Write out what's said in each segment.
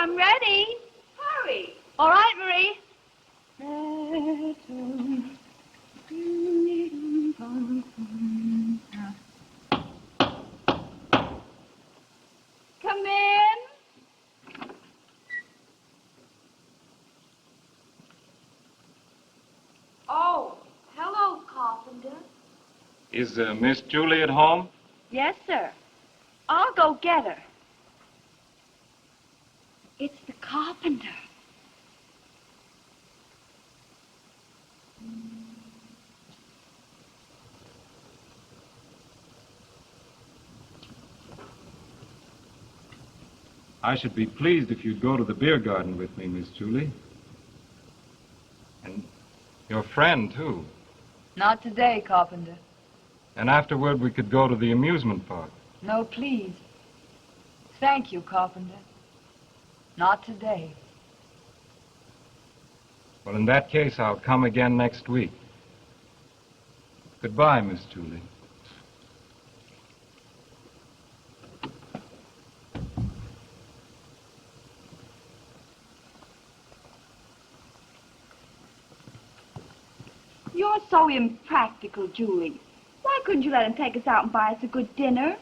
I'm ready. Hurry. All right, Marie. Come in. Oh, hello, Carpenter. Is Miss Julie at home? Yes, sir. I'll go get her. It's the carpenter. I should be pleased if you'd go to the beer garden with me, Miss Julie. And your friend, too. Not today, Carpenter. And afterward, we could go to the amusement park. No, please. Thank you, Carpenter. Not today. Well, in that case, I'll come again next week. Goodbye, Miss Julie. You're so impractical, Julie. Why couldn't you let him take us out and buy us a good dinner?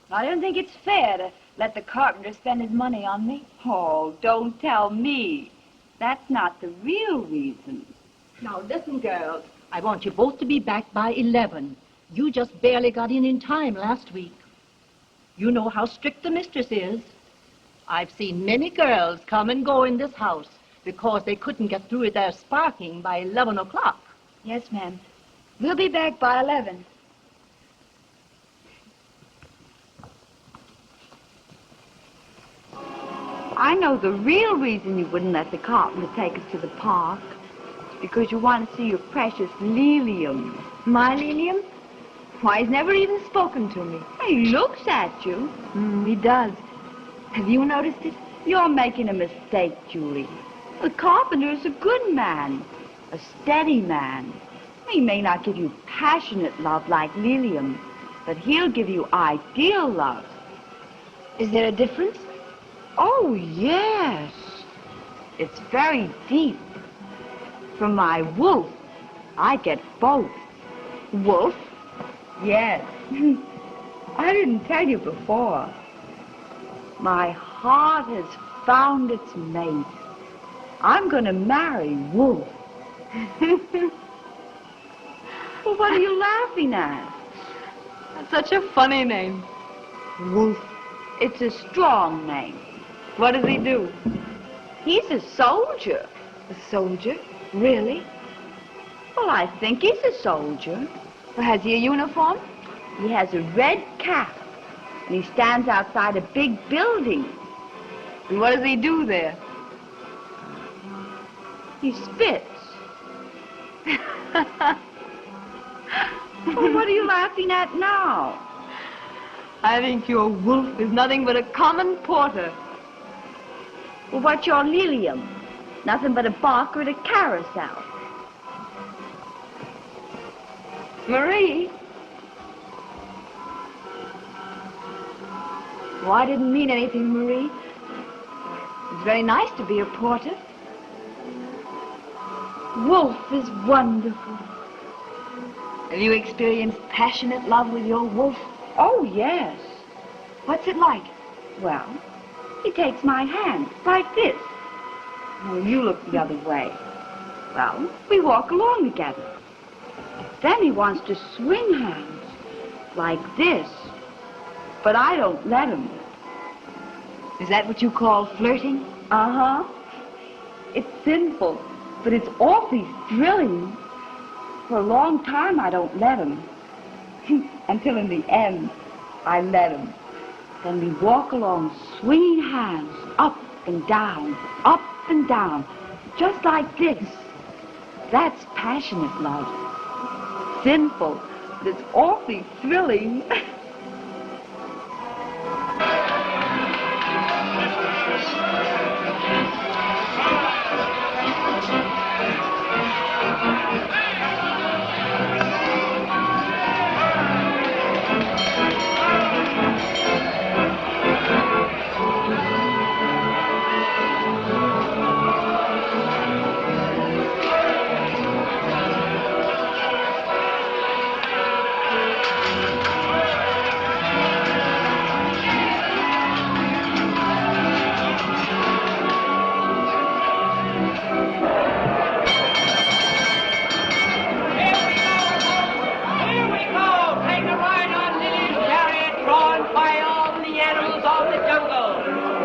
I don't think it's fair to let the carpenter spend his money on me. Oh, don't tell me. That's not the real reason. Now, listen, girls. I want you both to be back by 11. You just barely got in time last week. You know how strict the mistress is. I've seen many girls come and go in this house because they couldn't get through with their sparking by 11 o'clock. Yes, ma'am. We'll be back by 11. I know the real reason you wouldn't let the carpenter take us to the park. It's because you want to see your precious Liliom. My Liliom? Why, he's never even spoken to me. He looks at you. He does. Have you noticed it? You're making a mistake, Julie. The carpenter is a good man, a steady man. He may not give you passionate love like Liliom, but he'll give you ideal love. Is there a difference? Oh, yes. It's very deep. From my wolf, I get both. Wolf? Yes. I didn't tell you before. My heart has found its mate. I'm going to marry Wolf. Well, what are you laughing at? That's such a funny name. Wolf. It's a strong name. What does he do? He's a soldier. A soldier? Really? Well, I think he's a soldier. Well, has he a uniform? He has a red cap, and he stands outside a big building. And what does he do there? He spits. Well, what are you laughing at now? I think your wolf is nothing but a common porter. Well, what's your Liliom? Nothing but a barker at a carousel. Marie? Well, I didn't mean anything, Marie. It's very nice to be a porter. Wolf is wonderful. Have you experienced passionate love with your wolf? Oh, yes. What's it like? Well, he takes my hand, like this. Oh, you look the other way. Well, we walk along together. Then he wants to swing hands, like this. But I don't let him. Is that what you call flirting? Uh-huh. It's sinful, but it's awfully thrilling. For a long time, I don't let him. Until in the end, I let him. Then we walk along swinging hands, up and down, just like this. That's passionate love. Sinful, but it's awfully thrilling.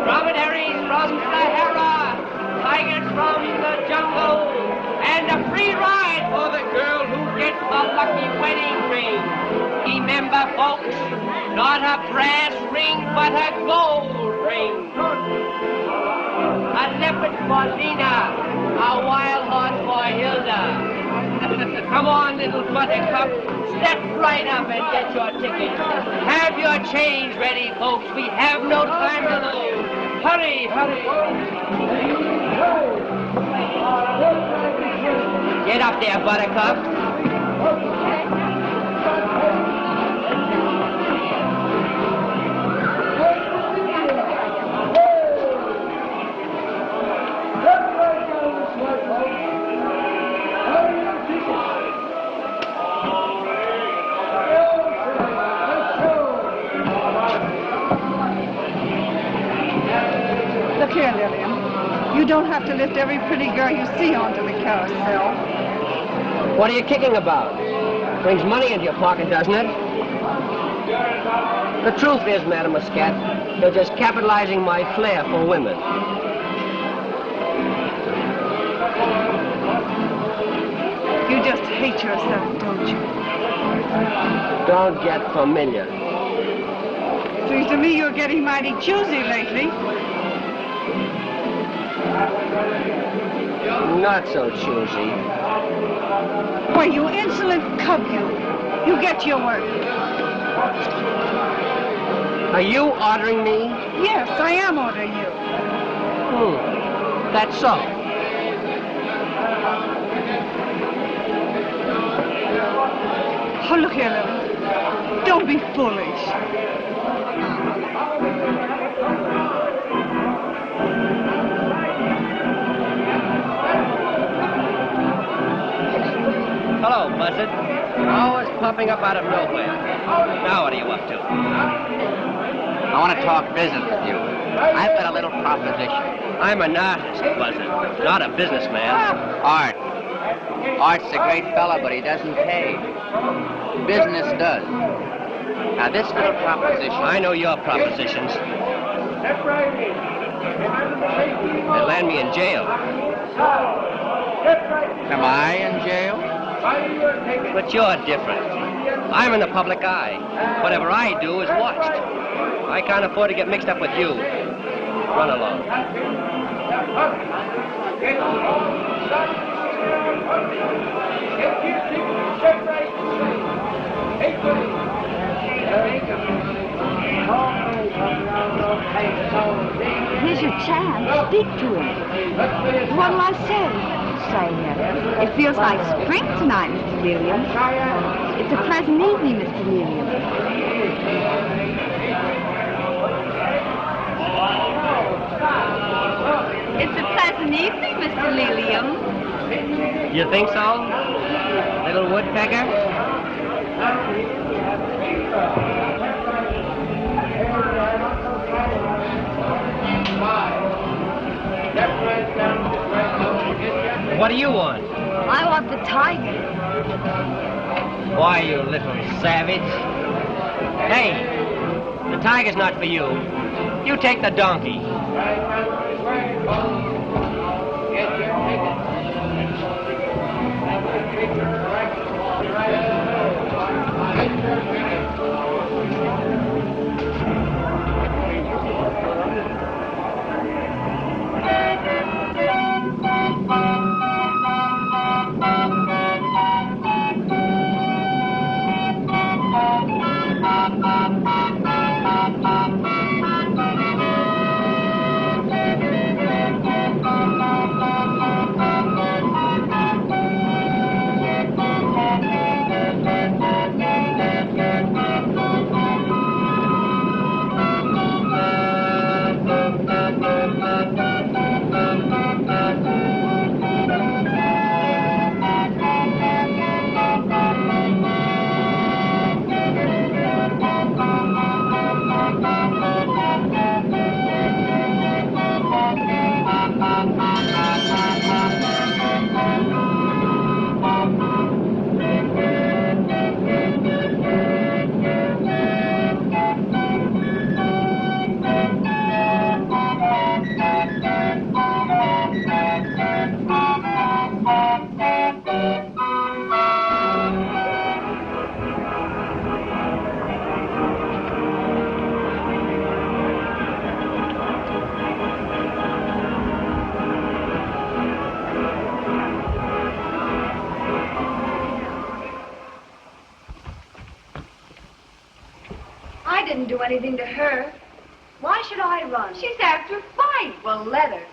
dromedaries from Sahara, tigers from the jungle, and a free ride for the girl who gets the lucky wedding ring. Remember, folks, not a brass ring, but a gold ring. A leopard for Lena, a wild horse for Hilda. Come on, little buttercup, step right up and get your ticket. Have your change ready, folks. We have no time to lose. Hurry, hurry. Get up there, buttercup. Look here, Liliom. You don't have to lift every pretty girl you see onto the carousel. What are you kicking about? Brings money into your pocket, doesn't it? The truth is, Madam Muscat, you're just capitalizing my flair for women. You just hate yourself, don't you? Don't get familiar. Seems to me you're getting mighty choosy lately. Not so choosy. Why, you insolent cub, you. You get your work. Are you ordering me? Yes, I am ordering you. That's so. Oh, look here, Lily. Don't be foolish. Hello, Buzzard. Always popping up out of nowhere. Now what are you up to? I want to talk business with you. I've got a little proposition. I'm an artist, Buzzard, not a businessman. Art. Art's a great fella, but he doesn't pay. Business does. Now, this little proposition... I know your propositions. They land me in jail. Am I in jail? But you're different. I'm in the public eye. Whatever I do is watched. I can't afford to get mixed up with you. Run along. Here's your chance. Speak to him. What'll I say? It feels like spring tonight, Mr. Liliom. It's a pleasant evening, Mr. Liliom. It's a pleasant evening, Mr. Liliom. You think so, little woodpecker? What do you want? I want the tiger. Why, you little savage? Hey, the tiger's not for you. You take the donkey. didn't do anything to her. Why should I run? She's after a fight. Well, let her.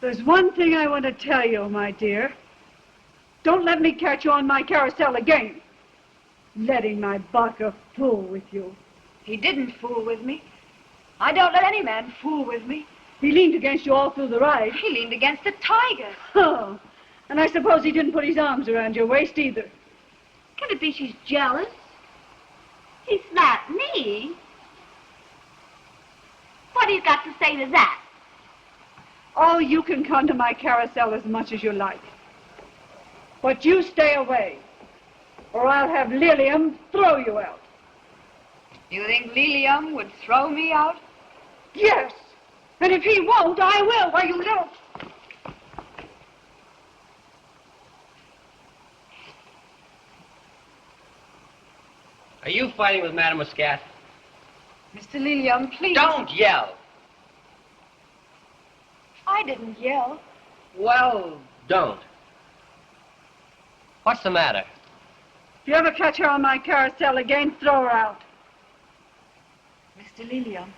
There's one thing I want to tell you, my dear. Don't let me catch you on my carousel again. Letting my Barker fool with you. He didn't fool with me. I don't let any man fool with me. He leaned against you all through the ride. He leaned against a tiger. Oh, and I suppose he didn't put his arms around your waist either. Can it be she's jealous? He slapped me. What do you got to say to that? Oh, you can come to my carousel as much as you like. But you stay away, or I'll have Liliom throw you out. You think Liliom would throw me out? Yes. And if he won't, I will. Why, you don't. Are you fighting with Madame Muscat? Mr. Liliom, please. Don't yell. I didn't yell. Well, don't. What's the matter? If you ever catch her on my carousel again, throw her out. Mr. Liliom,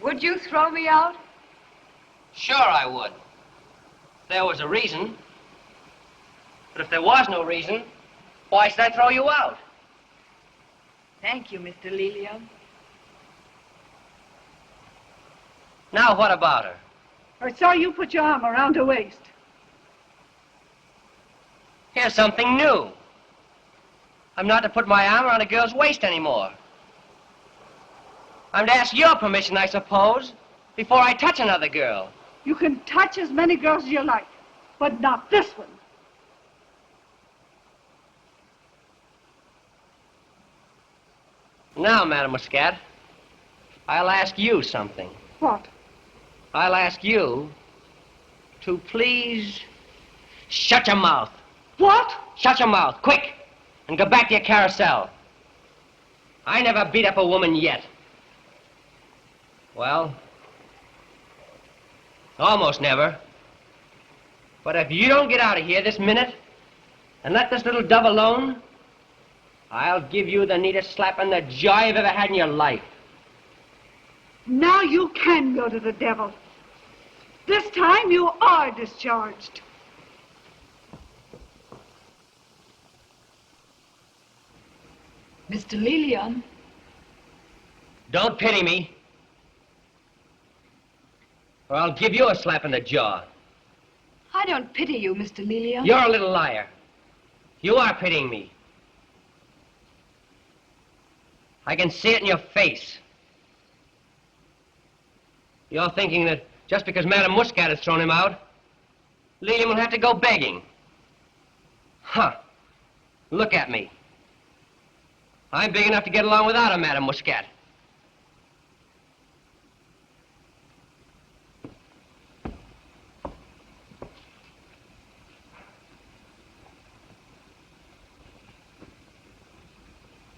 would you throw me out? Sure I would. If there was a reason. But if there was no reason, why should I throw you out? Thank you, Mr. Liliom. Now what about her? I saw you put your arm around her waist. Here's something new. I'm not to put my arm around a girl's waist anymore. I'm to ask your permission, I suppose, before I touch another girl. You can touch as many girls as you like, but not this one. Now, Madame Muscat, I'll ask you something. What? I'll ask you to please shut your mouth. What? Shut your mouth, quick, and go back to your carousel. I never beat up a woman yet. Well, almost never. But if you don't get out of here this minute and let this little dove alone, I'll give you the neatest slap in the jaw you've ever had in your life. Now you can go to the devil. This time you are discharged. Mr. Liliom. Don't pity me, or I'll give you a slap in the jaw. I don't pity you, Mr. Liliom. You're a little liar. You are pitying me. I can see it in your face. You're thinking that just because Madame Muscat has thrown him out, Liliom will have to go begging. Huh. Look at me. I'm big enough to get along without a Madame Muscat.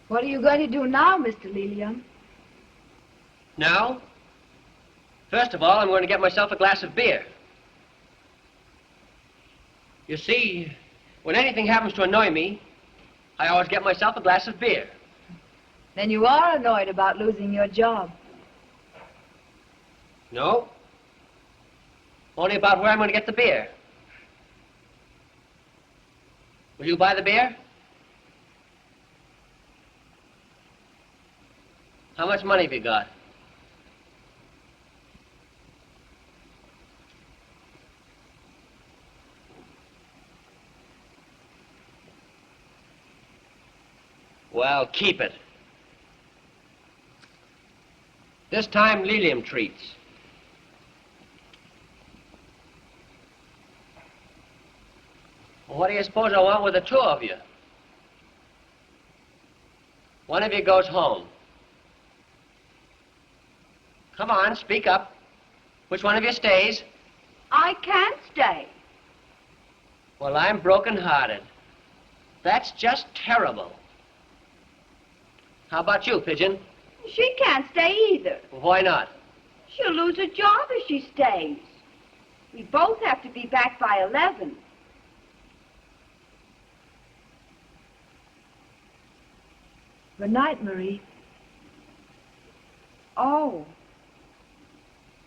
What are you going to do now, Mr. Liliom? Now, first of all, I'm going to get myself a glass of beer. You see, when anything happens to annoy me, I always get myself a glass of beer. Then you are annoyed about losing your job. No. Only about where I'm going to get the beer. Will you buy the beer? How much money have you got? Well, keep it. This time, Liliom treats. Well, what do you suppose I want with the two of you? One of you goes home. Come on, speak up. Which one of you stays? I can't stay. Well, I'm broken-hearted. That's just terrible. How about you, Pigeon? She can't stay either. Why not? She'll lose her job if she stays. We both have to be back by 11. Good night, Marie. Oh.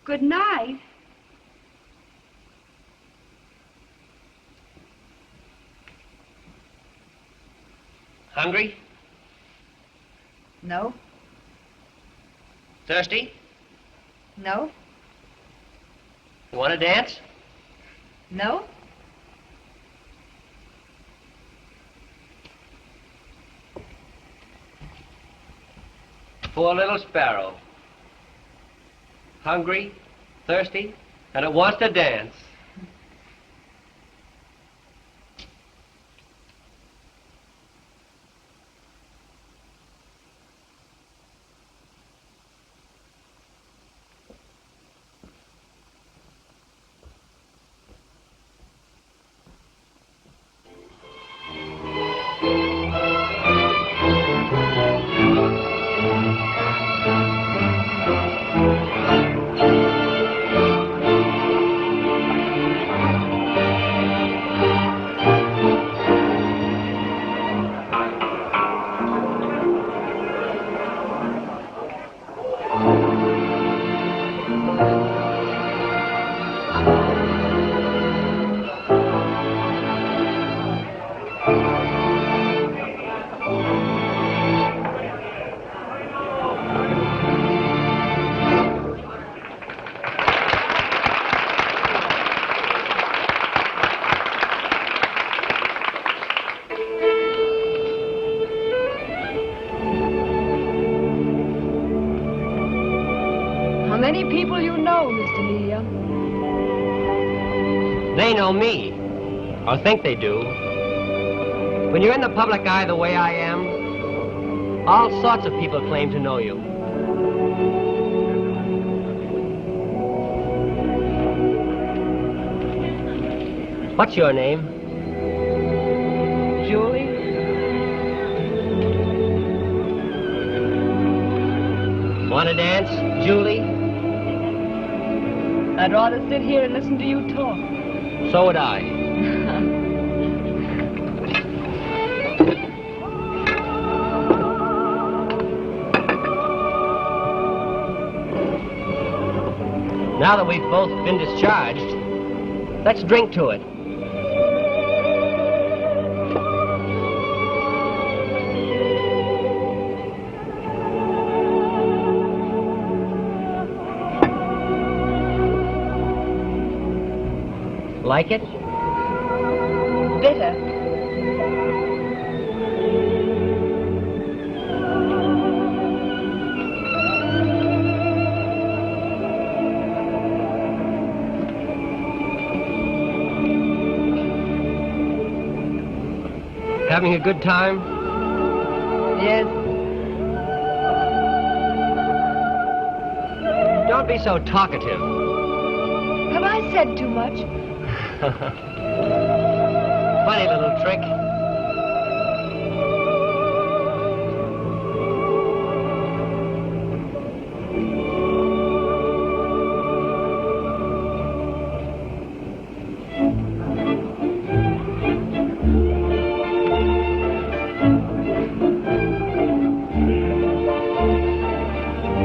Good night. Hungry? No. Thirsty? No. You want to dance? No. Poor little sparrow. Hungry, thirsty, and it wants to dance. How many people you know, Mr. Liliom? They know me, or think they do. When you're in the public eye the way I am, all sorts of people claim to know you. What's your name? Julie? Want to dance, Julie? I'd rather sit here and listen to you talk. So would I. Now that we've both been discharged, let's drink to it. Like it? Bitter. Having a good time? Yes. Don't be so talkative. Have I said too much? Funny little trick.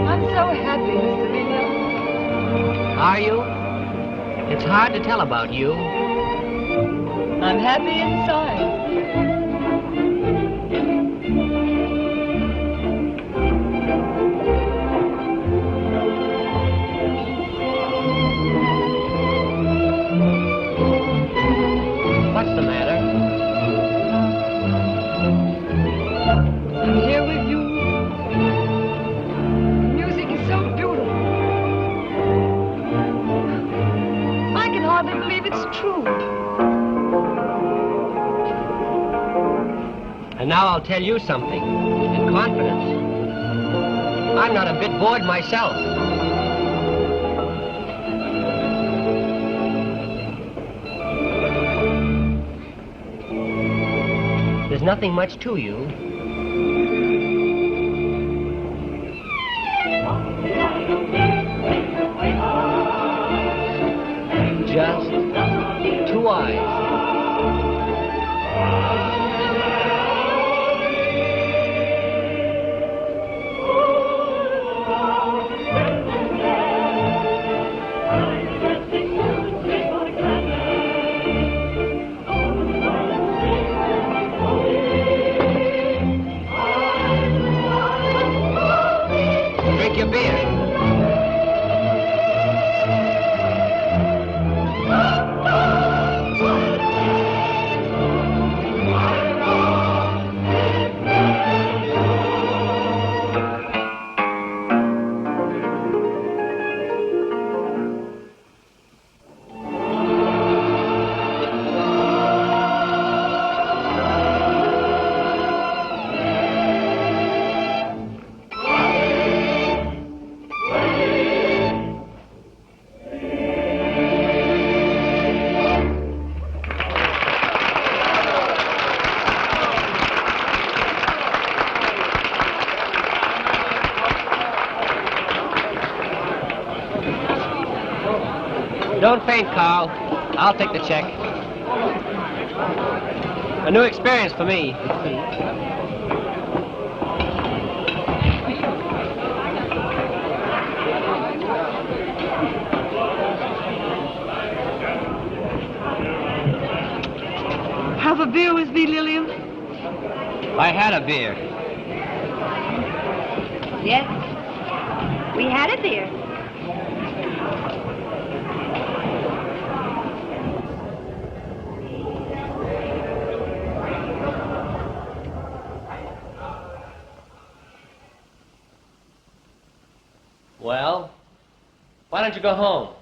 I'm so happy, Mr. Liliom. Are you? It's hard to tell about you. I'm happy inside. What's the matter? I'm here with you. The music is so beautiful. I can hardly believe it's true. And now I'll tell you something, in confidence. I'm not a bit bored myself. There's nothing much to you. Just two eyes. Drink your beer. Don't faint, Carl. I'll take the check. A new experience for me. Have a beer with me, Liliom? I had a beer. Yes, we had a beer. Well, why don't you go home?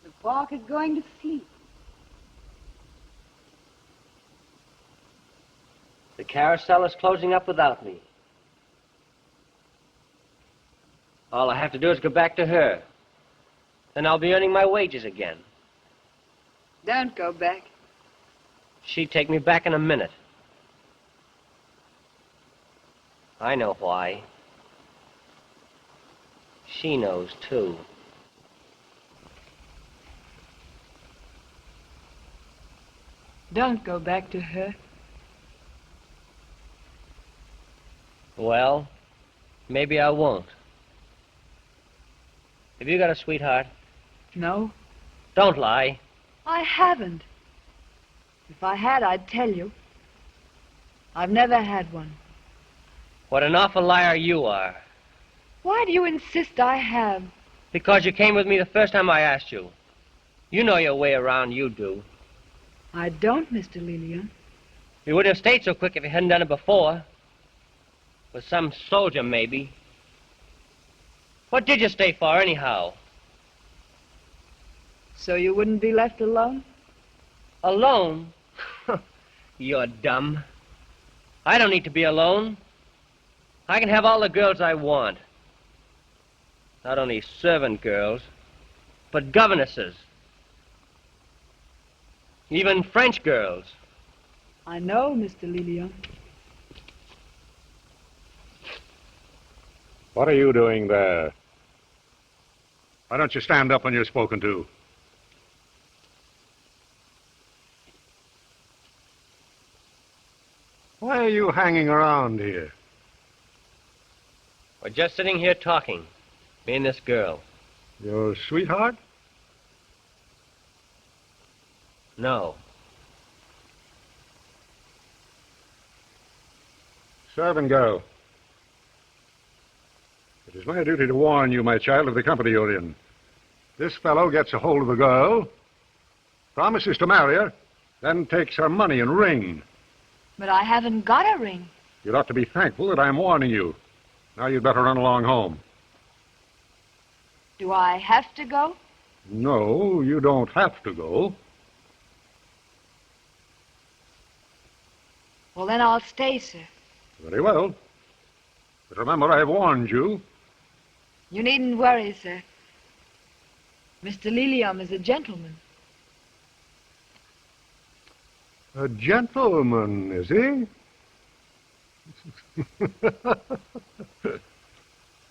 The park is going to sleep. The carousel is closing up without me. All I have to do is go back to her. Then I'll be earning my wages again. Don't go back. She'd take me back in a minute. I know why. She knows, too. Don't go back to her. Well, maybe I won't. Have you got a sweetheart? No, Don't lie. I haven't. If I had, I'd tell you. I've never had one. What an awful liar you are. Why do you insist I have? Because you came with me the first time I asked you. You know your way around, you do. I don't, Mr. Liliom. You wouldn't have stayed so quick if you hadn't done it before. With some soldier, maybe. What did you stay for, anyhow? So you wouldn't be left alone? Alone? You're dumb. I don't need to be alone. I can have all the girls I want. Not only servant girls, but governesses. Even French girls. I know, Mr. Liliom. What are you doing there? Why don't you stand up when you're spoken to? Why are you hanging around here? We're just sitting here talking, me and this girl. Your sweetheart? No. Servant girl. It is my duty to warn you, my child, of the company you're in. This fellow gets a hold of the girl, promises to marry her, then takes her money and ring. But I haven't got a ring. You'd ought to be thankful that I'm warning you. Now you'd better run along home. Do I have to go? No, you don't have to go. Well, then I'll stay, sir. Very well. But remember, I've warned you. You needn't worry, sir. Mr. Liliom is a gentleman. A gentleman, is he?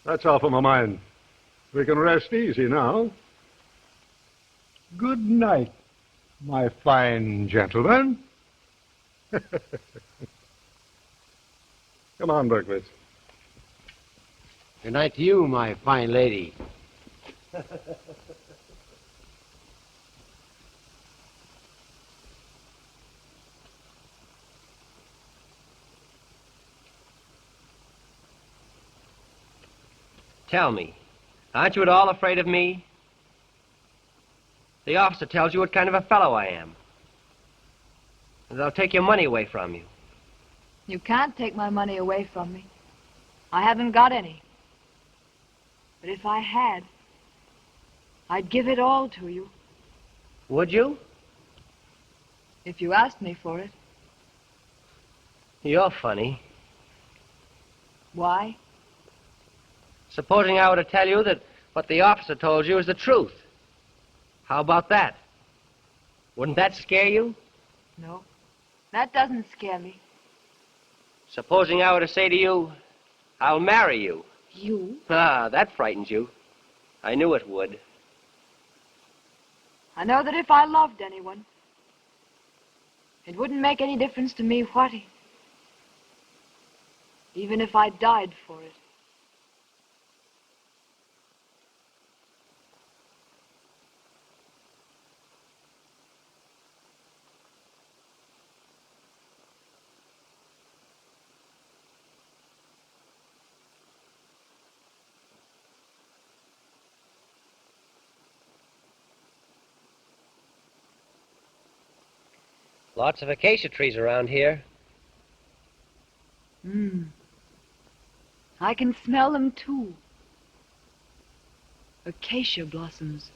That's off of my mind. We can rest easy now. Good night, my fine gentleman. Come on, Berkowitz. Good night to you, my fine lady. Tell me, aren't you at all afraid of me? The officer tells you what kind of a fellow I am. And they'll take your money away from you. You can't take my money away from me. I haven't got any. But if I had, I'd give it all to you. Would you? If you asked me for it. You're funny. Why? Supposing I were to tell you that what the officer told you is the truth. How about that? Wouldn't that scare you? No, that doesn't scare me. Supposing I were to say to you, I'll marry you. You? Ah, that frightens you. I knew it would. I know that if I loved anyone, it wouldn't make any difference to me what he... Even if I died for it. Lots of acacia trees around here. I can smell them too. Acacia blossoms.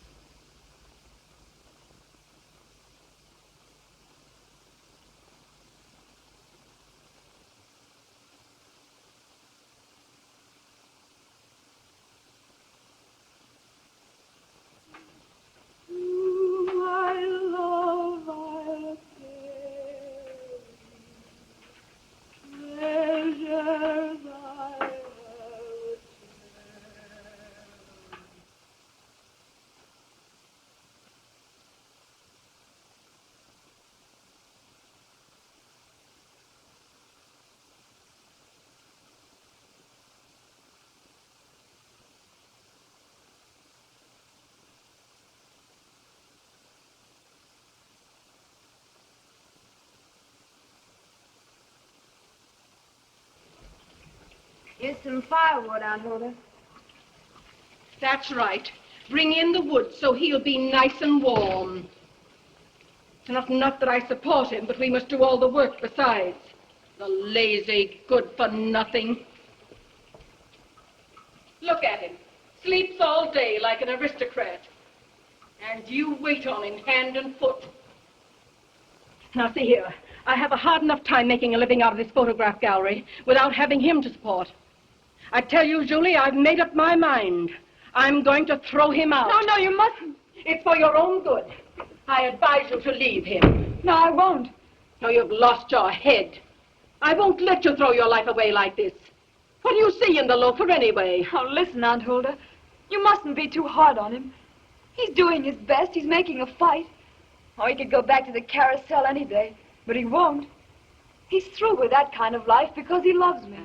Here's some firewood, Aunt Hilda. That's right. Bring in the wood so he'll be nice and warm. It's not that I support him, but we must do all the work besides. The lazy, good-for-nothing. Look at him. Sleeps all day like an aristocrat. And you wait on him hand and foot. Now, see here. I have a hard enough time making a living out of this photograph gallery without having him to support. I tell you, Julie, I've made up my mind. I'm going to throw him out. No, you mustn't. It's for your own good. I advise you to leave him. No, I won't. No, you've lost your head. I won't let you throw your life away like this. What do you see in the loafer anyway? Oh, listen, Aunt Hilda. You mustn't be too hard on him. He's doing his best. He's making a fight. Oh, he could go back to the Carousel any day, but he won't. He's through with that kind of life because he loves me.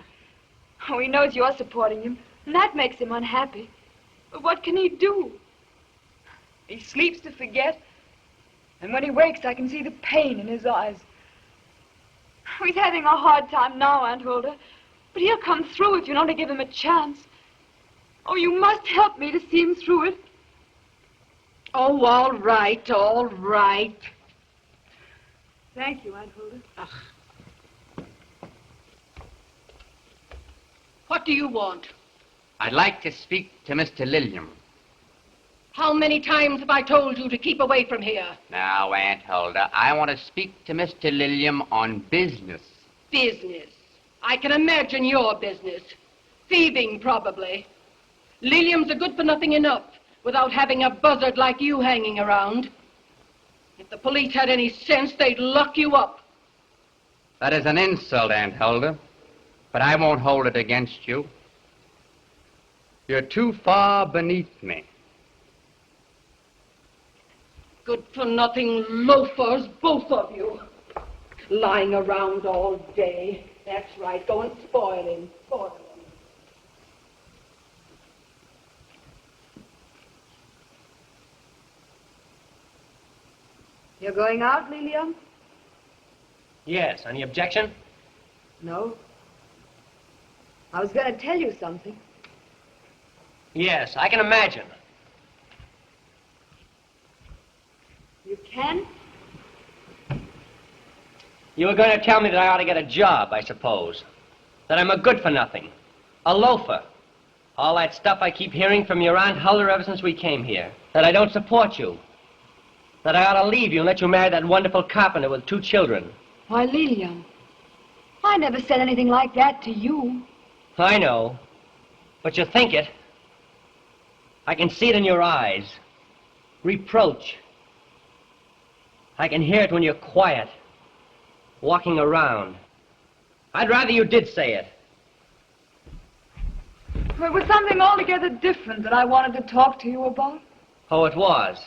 Oh, he knows you're supporting him, and that makes him unhappy. But what can he do? He sleeps to forget, and when he wakes, I can see the pain in his eyes. He's having a hard time now, Aunt Hilda, but he'll come through if you'll only give him a chance. Oh, you must help me to see him through it. Oh, all right, all right. Thank you, Aunt Hulda. What do you want? I'd like to speak to Mr. Liliom. How many times have I told you to keep away from here? Now, Aunt Hulda, I want to speak to Mr. Liliom on business. Business. I can imagine your business. Thieving, probably. Liliom's a good-for-nothing enough without having a buzzard like you hanging around. If the police had any sense, they'd lock you up. That is an insult, Aunt Hulda, but I won't hold it against you. You're too far beneath me. Good-for-nothing loafers, both of you. Lying around all day. That's right, go and spoil him. Spoil him. You're going out, Liliom? Yes. Any objection? No. I was going to tell you something. Yes, I can imagine. You can? You were going to tell me that I ought to get a job, I suppose. That I'm a good-for-nothing. A loafer. All that stuff I keep hearing from your Aunt Hulda ever since we came here. That I don't support you. That I ought to leave you and let you marry that wonderful carpenter with 2 children. Why, Liliom, I never said anything like that to you. I know. But you think it. I can see it in your eyes. Reproach. I can hear it when you're quiet. Walking around. I'd rather you did say it. It was something altogether different that I wanted to talk to you about. Oh, it was.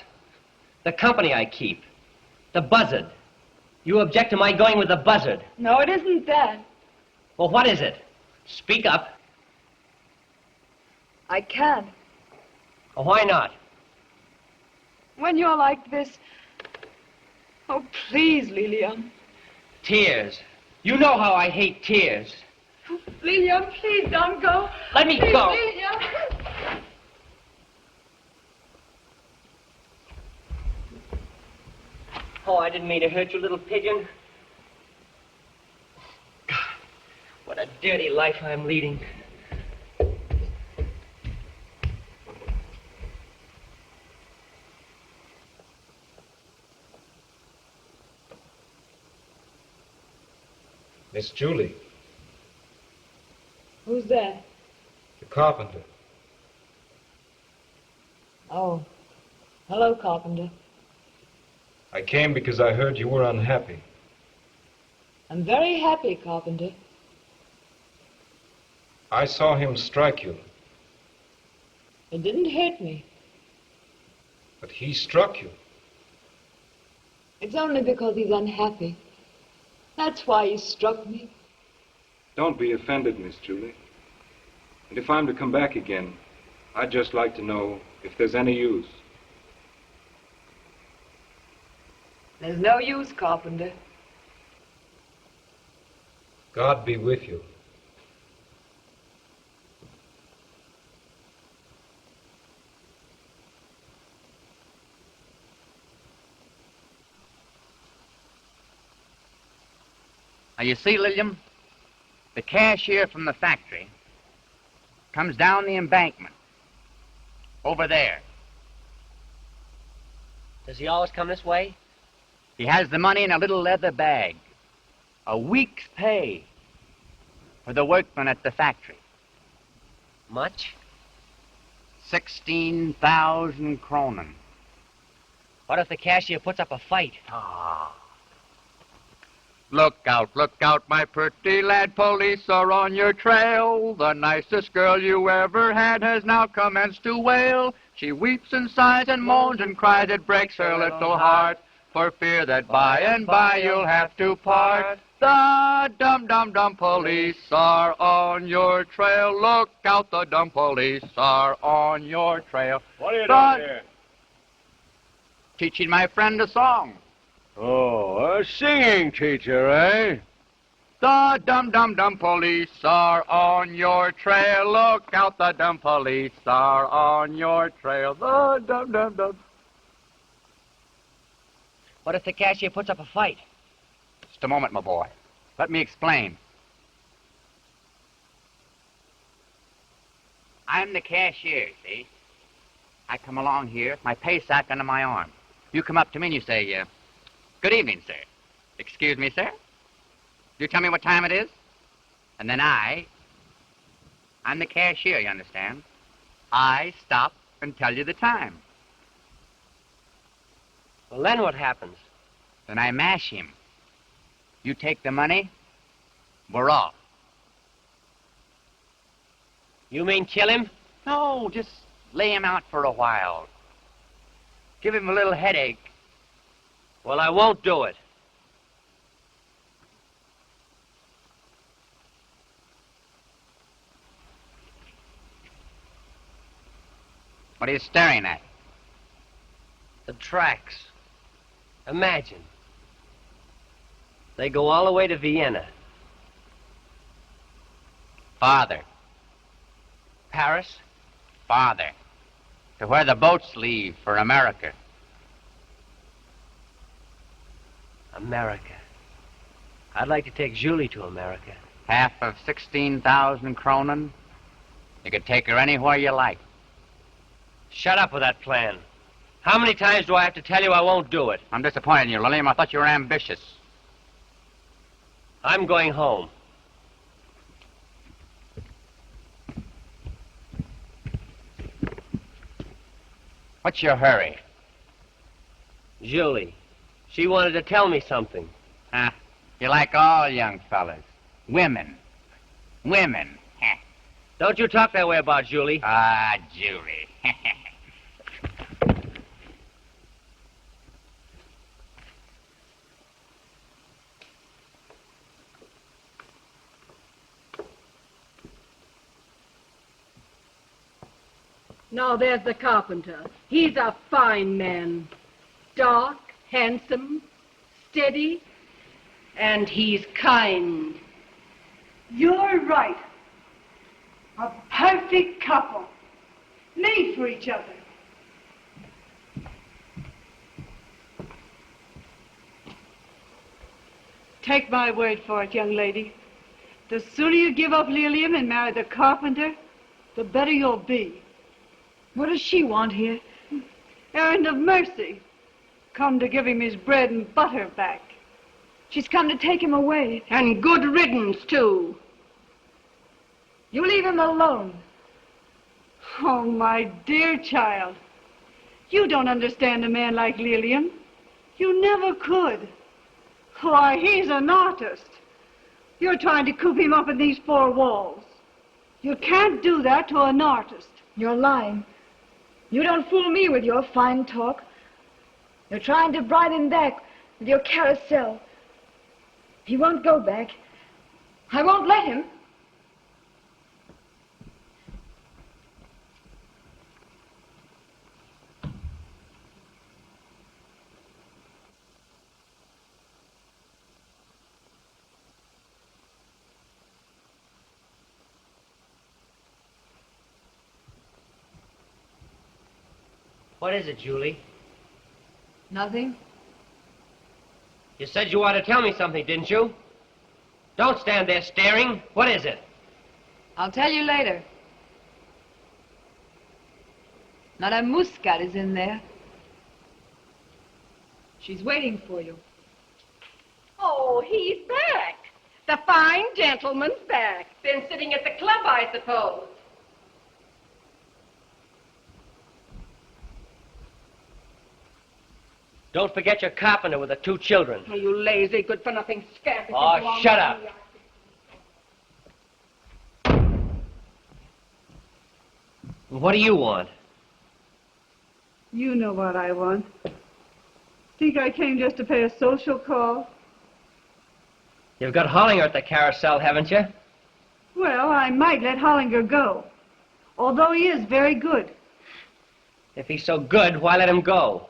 The company I keep. The buzzard. You object to my going with the buzzard. No, it isn't that. Well, what is it? Speak up. I can't. Well, why not? When you're like this... Oh, please, Liliom. Tears. You know how I hate tears. Liliom, please don't go. Let me Please, go. Liliom. Oh, I didn't mean to hurt you, little pigeon. God, what a dirty life I'm leading. Miss Julie, Who's that? the carpenter. Oh. Hello, Carpenter. I came because I heard you were unhappy. I'm very happy, Carpenter. I saw him strike you, It didn't hurt me. but he struck you. It's only because he's unhappy. That's why he struck me. Don't be offended, Miss Julie. And if I'm to come back again, I'd just like to know if there's any use. There's no use, Carpenter. God be with you. Now, you see, Liliom, the cashier from the factory comes down the embankment. Over there. Does he always come this way? He has the money in a little leather bag. A week's pay for the workmen at the factory. Much? 16,000 kronen. What if the cashier puts up a fight? Look out, my pretty lad. Police are on your trail. The nicest girl you ever had has now commenced to wail. She weeps and sighs and moans and cries. It breaks her little heart for fear that by and by you'll have to part. The dumb police are on your trail. Look out, the dumb police are on your trail. What are you doing here? Teaching my friend a song. Oh, a singing teacher, eh? The dumb police are on your trail. Look out, the dumb police are on your trail. The dumb. What if the cashier puts up a fight? Just a moment, my boy. Let me explain. I'm the cashier, see? I come along here with my pay sack under my arm. You come up to me and you say, good evening, sir. Excuse me, sir? You tell me what time it is? And then I'm the cashier, you understand? I stop and tell you the time. Well, then what happens? Then I mash him. You take the money, we're off. You mean kill him? No, just lay him out for a while. Give him a little headache. Well, I won't do it. What are you staring at? The tracks. Imagine. They go all the way to Vienna. Farther. Paris? Farther. To where the boats leave for America. America. I'd like to take Julie to America. Half of 16,000 kronen. You could take her anywhere you like. Shut up with that plan. How many times do I have to tell you I won't do it? I'm disappointed in you, Liliom. I thought you were ambitious. I'm going home. What's your hurry? Julie. She wanted to tell me something. Huh? You like all young fellas. Women. Women. Don't you talk that way about Julie. Ah, Julie. Now there's the carpenter. He's a fine man. Dark, handsome, steady, and he's kind. You're right. A perfect couple. Made for each other. Take my word for it, young lady. The sooner you give up Liliom and marry the carpenter, the better you'll be. What does she want here? Errand of mercy. Come to give him his bread and butter back. She's come to take him away. And good riddance, too. You leave him alone. Oh, my dear child. You don't understand a man like Liliom. You never could. Why, he's an artist. You're trying to coop him up in these four walls. You can't do that to an artist. You're lying. You don't fool me with your fine talk. You're trying to bribe him back with your carousel. He won't go back. I won't let him. What is it, Julie? Nothing. You said you wanted to tell me something, didn't you? Don't stand there staring. What is it? I'll tell you later. Madame Muscat is in there. She's waiting for you. Oh, he's back. The fine gentleman's back. Been sitting at the club, I suppose. Don't forget your carpenter with the two children. Oh, you lazy, good-for-nothing scamp. Oh, shut up. What do you want? You know what I want. Think I came just to pay a social call? You've got Hollinger at the Carousel, haven't you? Well, I might let Hollinger go. Although he is very good. If he's so good, why let him go?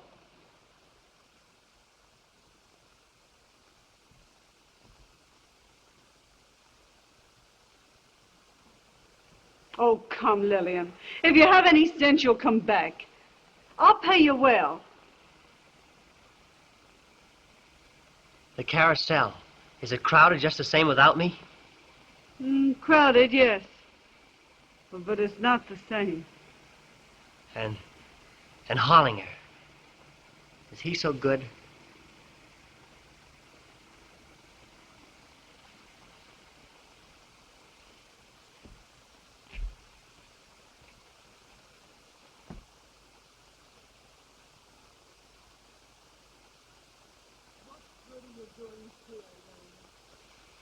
Oh, come, Liliom. If you have any sense, you'll come back. I'll pay you well. The Carousel. Is it crowded just the same without me? Crowded, yes. But it's not the same. And Hollinger. Is he so good?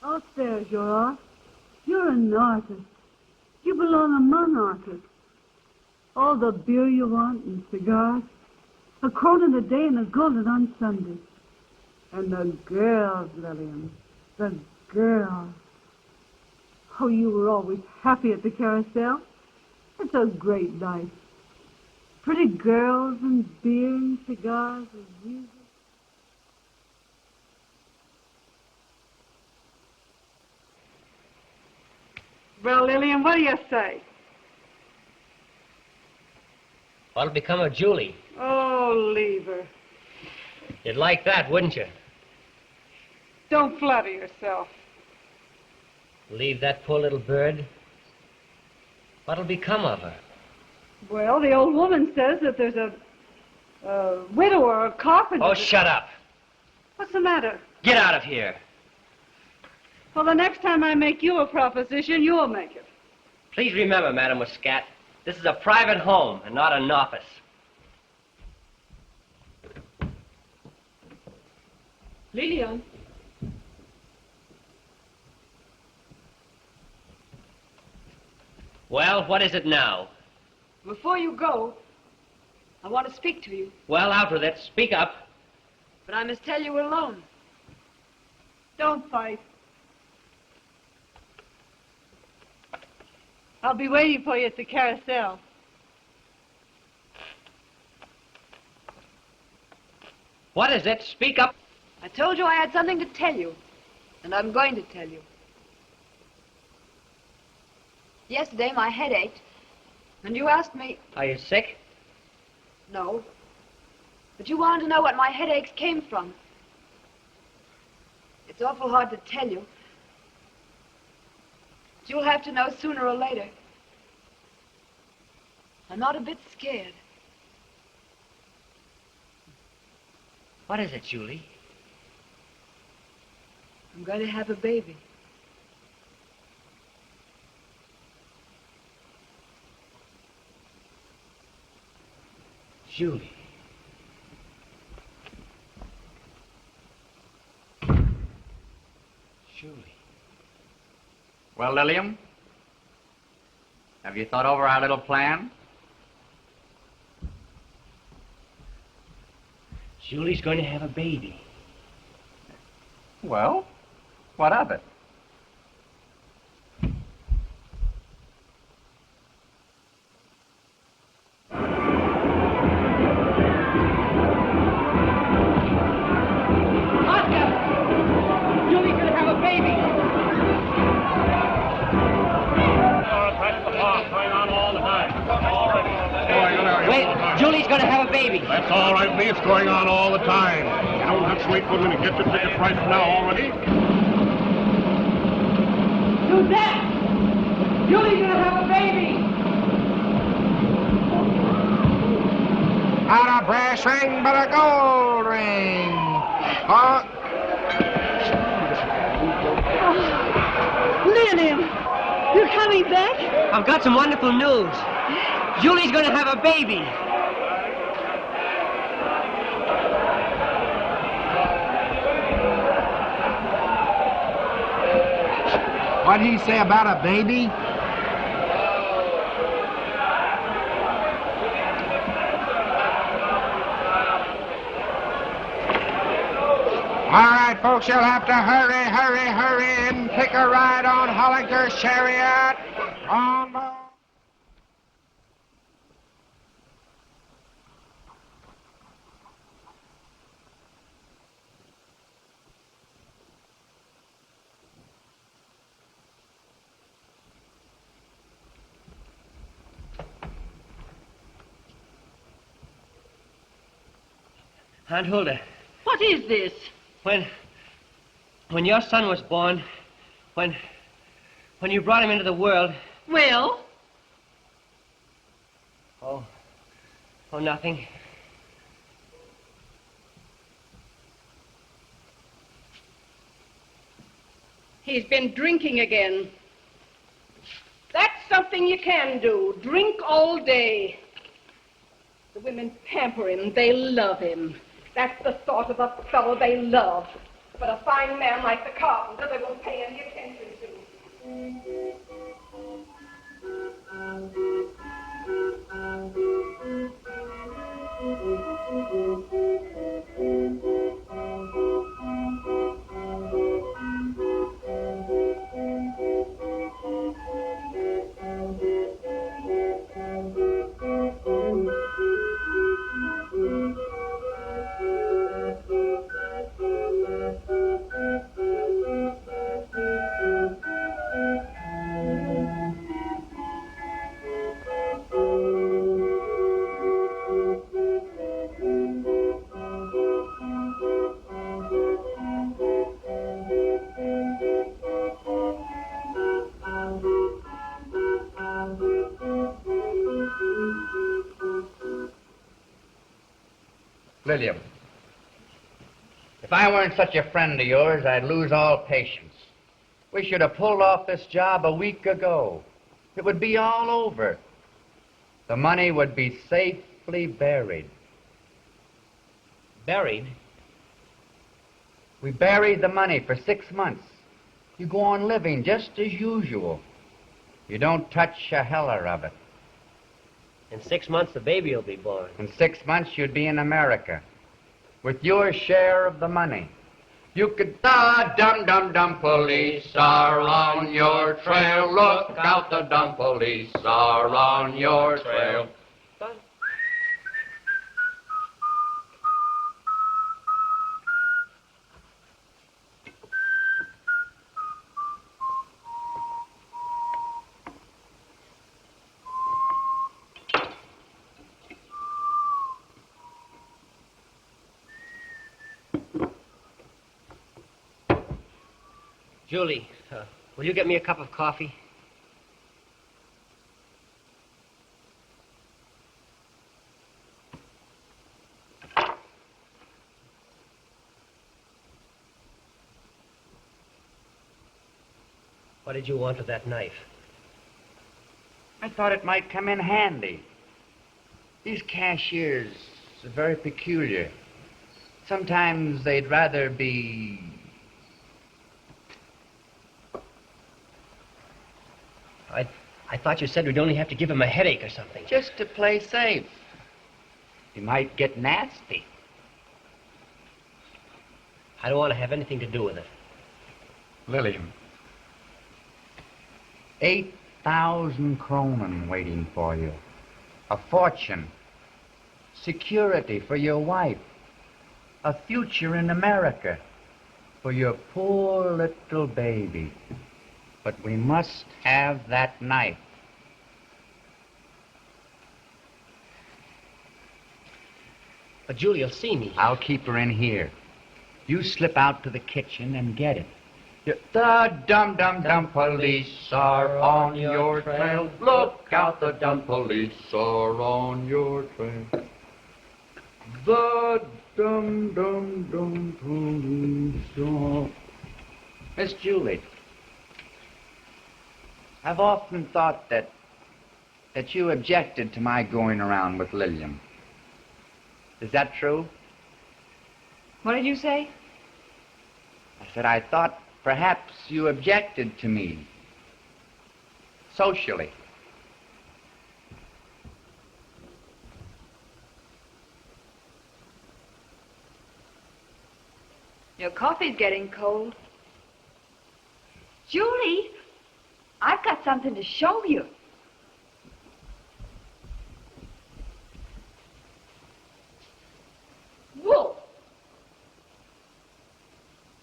Upstairs you are. You're an artist. You belong among artists. All the beer you want and cigars. A cronin a day and a gullet on Sunday. And the girls, Liliom. The girls. Oh, you were always happy at the Carousel. It's a great life. Pretty girls and beer and cigars and music. Well, Liliom, what do you say? What'll become of Julie? Oh, leave her. You'd like that, wouldn't you? Don't flatter yourself. Leave that poor little bird? What'll become of her? Well, the old woman says that there's a widow or a carpenter. Oh, shut up. What's the matter? Get out of here. Well, the next time I make you a proposition, you'll make it. Please remember, Madam Muscat, this is a private home and not an office. Liliom. Well, what is it now? Before you go, I want to speak to you. Well, out with it. Speak up. But I must tell you alone. Don't fight. I'll be waiting for you at the Carousel. What is it? Speak up. I told you I had something to tell you, and I'm going to tell you. Yesterday, my head ached, and you asked me... Are you sick? No. But you wanted to know what my headaches came from. It's awful hard to tell you. But you'll have to know sooner or later. I'm not a bit scared. What is it, Julie? I'm going to have a baby. Julie. Julie. Well, Liliom, have you thought over our little plan? Julie's going to have a baby. Well, what of it? That's all right, Lee. It's going on all the time. You don't have to wait for them to get the ticket price now already. Suzette! Julie's gonna have a baby! Not a brass ring, but a gold ring. Huh? Liliom, you're coming back? I've got some wonderful news. Julie's going to have a baby. What did he say about a baby? All right, folks, you'll have to hurry and take a ride on Hollinger's chariot. On board. Aunt Hulda. What is this? When When your son was born, when you brought him into the world... Well? Oh, nothing. He's been drinking again. That's something you can do. Drink all day. The women pamper him. They love him. That's the sort of a fellow they love. But a fine man like the carpenter, they won't pay any attention to. Liliom, if I weren't such a friend of yours, I'd lose all patience. We should have pulled off this job a week ago. It would be all over. The money would be safely buried. Buried? We buried the money for 6 months. You go on living just as usual. You don't touch a heller of it. In 6 months, the baby will be born. In 6 months, you'd be in America with your share of the money. You could... The dum-dum-dum police are on your trail. Look out, the dumb police are on your trail. Julie, will you get me a cup of coffee? What did you want with that knife? I thought it might come in handy. These cashiers are very peculiar. Sometimes they'd rather be... I thought you said we'd only have to give him a headache or something. just to play safe. He might get nasty. I don't want to have anything to do with it. Liliom, 8,000 kronen waiting for you. A fortune. Security for your wife. A future in America for your poor little baby. But we must have that knife. But Julie will see me. I'll keep her in here. You slip out to the kitchen and get it. The dum-dum-dum police are on your trail. Look out, the dumb police are on your trail. The dum-dum-dum police are... Miss Julie, I've often thought that you objected to my going around with Liliom. Is that true? What did you say? I said I thought perhaps you objected to me. Socially. Your coffee's getting cold. Julie, I've got something to show you. Wolf.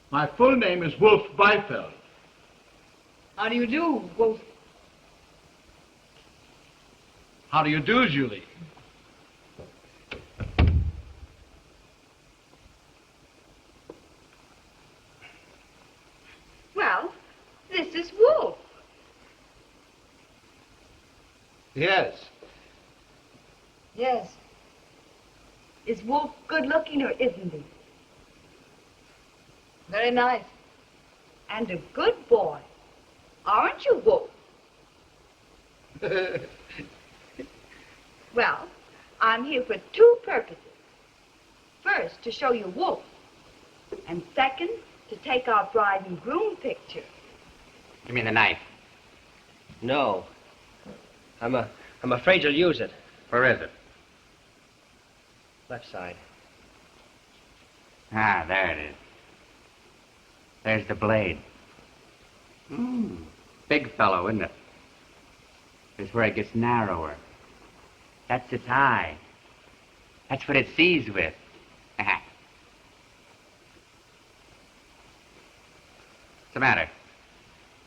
My full name is Wolf Beifeld. How do you do, Wolf? How do you do, Julie? This is Wolf. Yes. Yes. Is Wolf good looking or isn't he? Very nice. And a good boy. Aren't you, Wolf? Well, I'm here for two purposes. First, to show you Wolf. And second, to take our bride and groom picture. You mean the knife? No. I'm afraid you'll use it. Where is it? Left side. Ah, there it is. There's the blade. Big fellow, isn't it? This is where it gets narrower. That's its eye. That's what it sees with. What's the matter?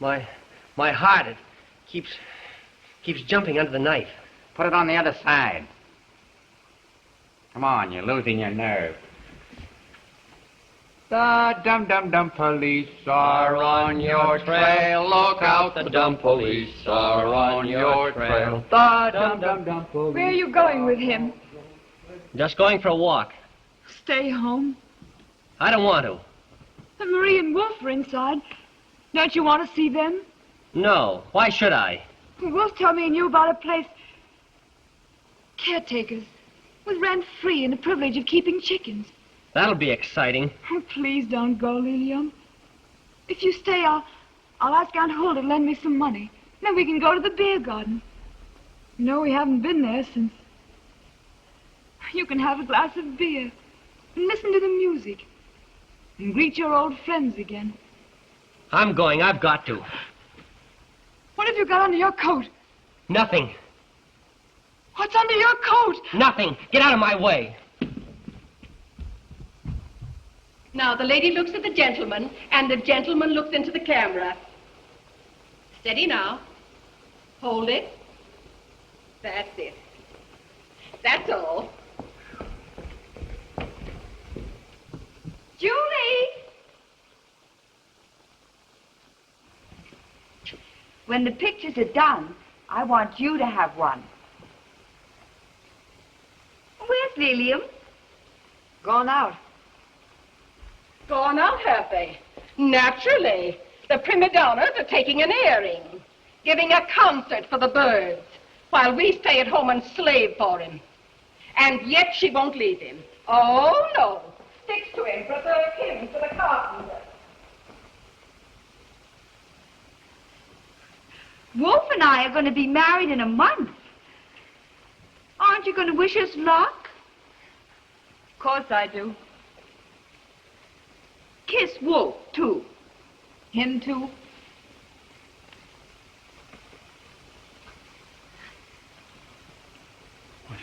My heart, it keeps jumping under the knife. Put it on the other side. Come on, you're losing your nerve. The dum-dum-dum police are on your trail. Look out, the dumb police are on your trail. The dum-dum-dum police. Where are you going with him? Just going for a walk. Stay home. I don't want to. But Marie and Wolf are inside. Don't you want to see them? No. Why should I? Wolf told me and you about a place. Caretakers. With rent-free and the privilege of keeping chickens. That'll be exciting. Oh, please don't go, Liliom. If you stay, I'll ask Aunt Hulda to lend me some money. Then we can go to the beer garden. No, we haven't been there since. You can have a glass of beer and listen to the music and greet your old friends again. I'm going. I've got to. What have you got under your coat? Nothing. What's under your coat? Nothing. Get out of my way. Now, the lady looks at the gentleman, and the gentleman looks into the camera. Steady now. Hold it. That's it. That's all. Julie! When the pictures are done, I want you to have one. Where's Liliom? Gone out. Gone out, have they? Naturally. The prima donnas are taking an airing, giving a concert for the birds, while we stay at home and slave for him. And yet she won't leave him. Oh, no. Sticks to him, preserve him for the carpenter. Wolf and I are going to be married in a month. Aren't you going to wish us luck? Of course I do. Kiss Wolf, too. Him, too.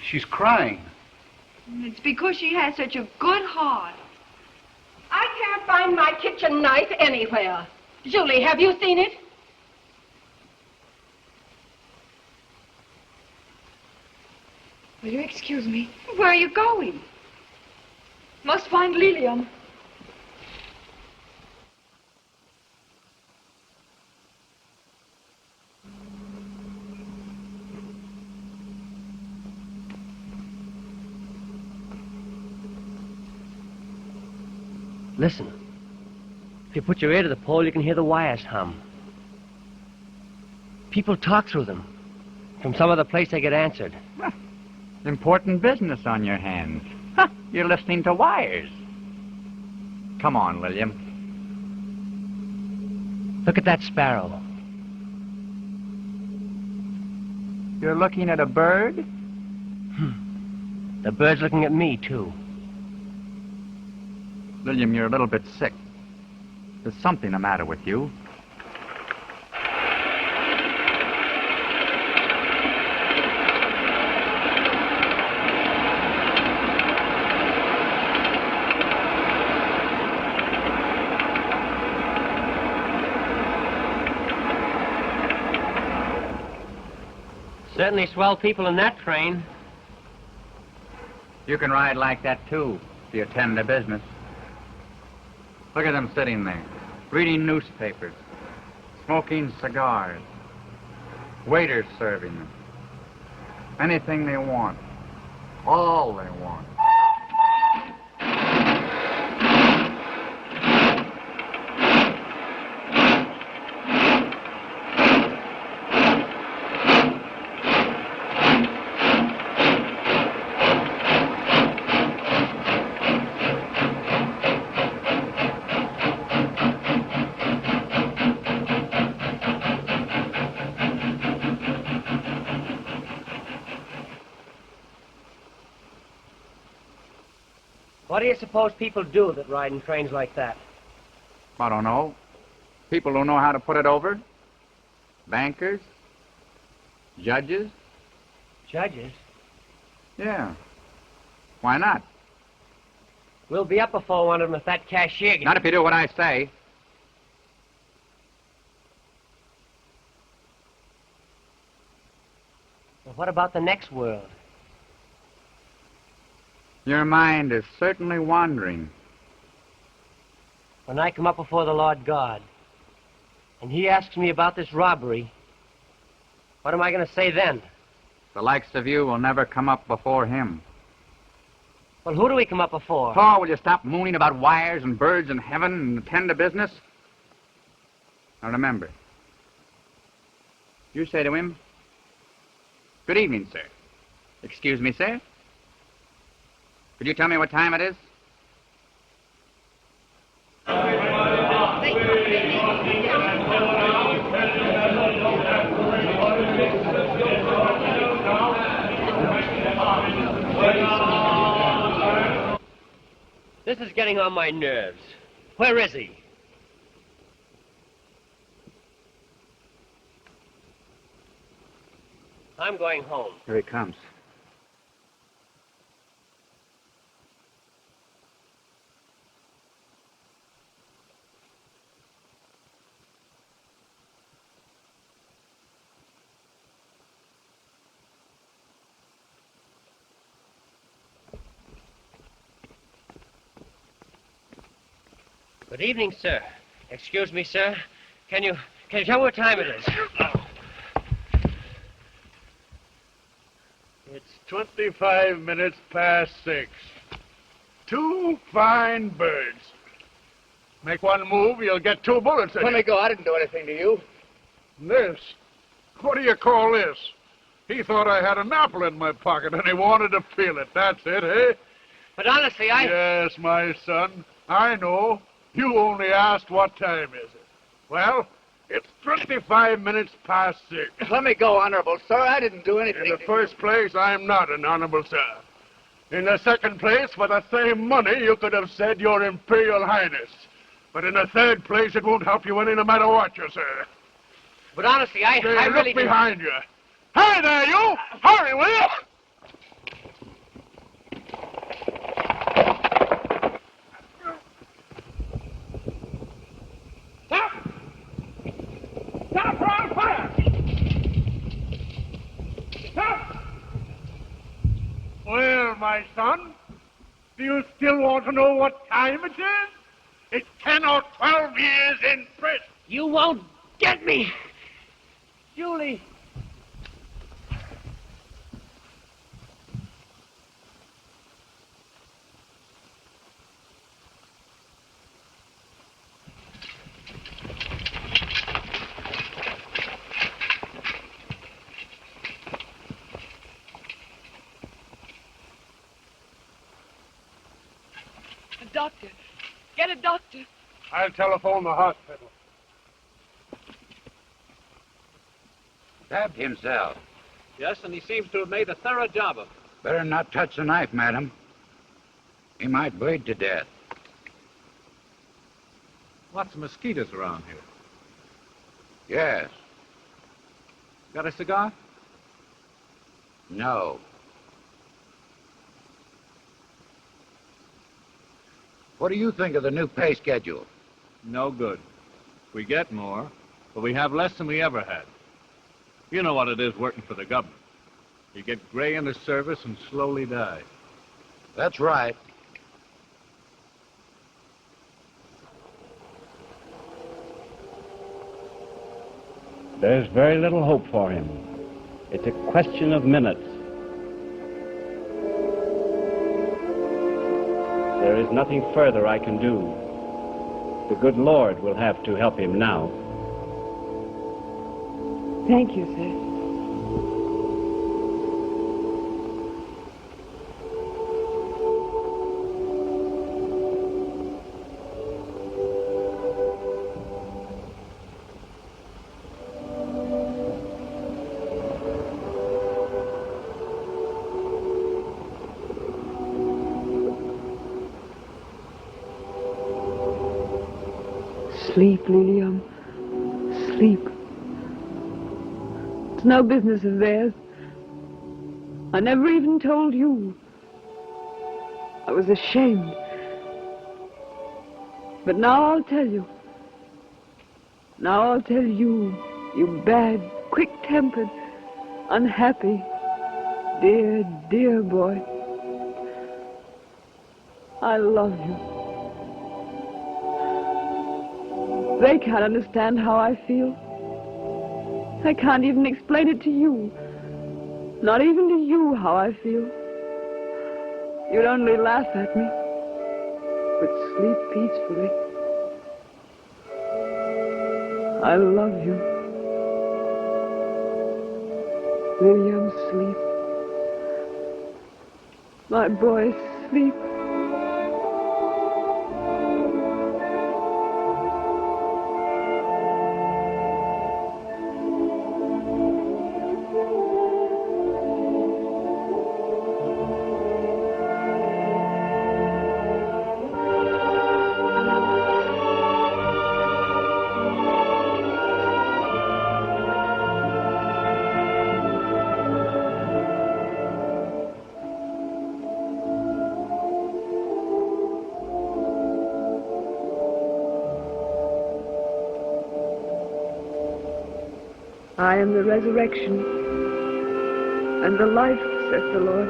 She's crying. It's because she has such a good heart. I can't find my kitchen knife anywhere. Julie, have you seen it? Will you excuse me? Where are you going? Must find Liliom. Listen. If you put your ear to the pole, you can hear the wires hum. People talk through them. From some other place, they get answered. Important business on your hands. Huh, you're listening to wires. Come on, Liliom. Look at that sparrow. You're looking at a bird? The bird's looking at me, too. Liliom, you're a little bit sick. There's something the matter with you. Certainly swell people in that train. You can ride like that, too, if you attend to business. Look at them sitting there, reading newspapers, smoking cigars, waiters serving them. Anything they want. All they want. What do you suppose people do that ride in trains like that? I don't know. People who know how to put it over. Bankers. Judges. Judges? Yeah. Why not? We'll be up before one of them if that cashier gets... Not if you do what I say. Well, what about the next world? Your mind is certainly wandering. When I come up before the Lord God, and he asks me about this robbery, what am I going to say then? The likes of you will never come up before him. Well, who do we come up before? Paul, will you stop mooning about wires and birds and heaven and attend to business? Now remember, you say to him, "Good evening, sir. Excuse me, sir. Could you tell me what time it is?" This is getting on my nerves. Where is he? I'm going home. Here he comes. Good evening, sir. Excuse me, sir. Can you tell me what time it is? It's 25 minutes past 6. 2 fine birds. Make one move, you'll get 2 bullets in Let you. me go. I didn't do anything to you. This? What do you call this? He thought I had an apple in my pocket and he wanted to feel it. That's it, eh? But honestly, Yes, my son. I know. You only asked what time is it. Well, it's 25 minutes past 6. Let me go, Honorable Sir. I didn't do anything. In the first place, I'm not an honorable sir. In the second place, for the same money, you could have said Your Imperial Highness. But in the third place, it won't help you any no matter what you say. But honestly, I really look behind you. Hey there, you! Hurry, will you? Stop! Stop or I'll fire! Stop! Well, my son, do you still want to know what time it is? It's 10 or 12 years in prison. You won't get me! Julie! A doctor. Get a doctor. I'll telephone the hospital. Stabbed himself. Yes, and he seems to have made a thorough job of it. Better not touch the knife, madam. He might bleed to death. Lots of mosquitoes around here. Yes. Got a cigar? No. What do you think of the new pay schedule? No good. We get more, but we have less than we ever had. You know what it is working for the government. You get gray in the service and slowly die. That's right. There's very little hope for him. It's a question of minutes. There is nothing further I can do. The good Lord will have to help him now. Thank you, sir. Sleep, Liliom. Sleep. It's no business of theirs. I never even told you. I was ashamed. But now I'll tell you. Now I'll tell you, you bad, quick-tempered, unhappy, dear, dear boy. I love you. They can't understand how I feel. I can't even explain it to you. Not even to you how I feel. You'd only laugh at me. But sleep peacefully. I love you. Liliom, sleep. My boy, sleep. I am the resurrection and the life, says the Lord.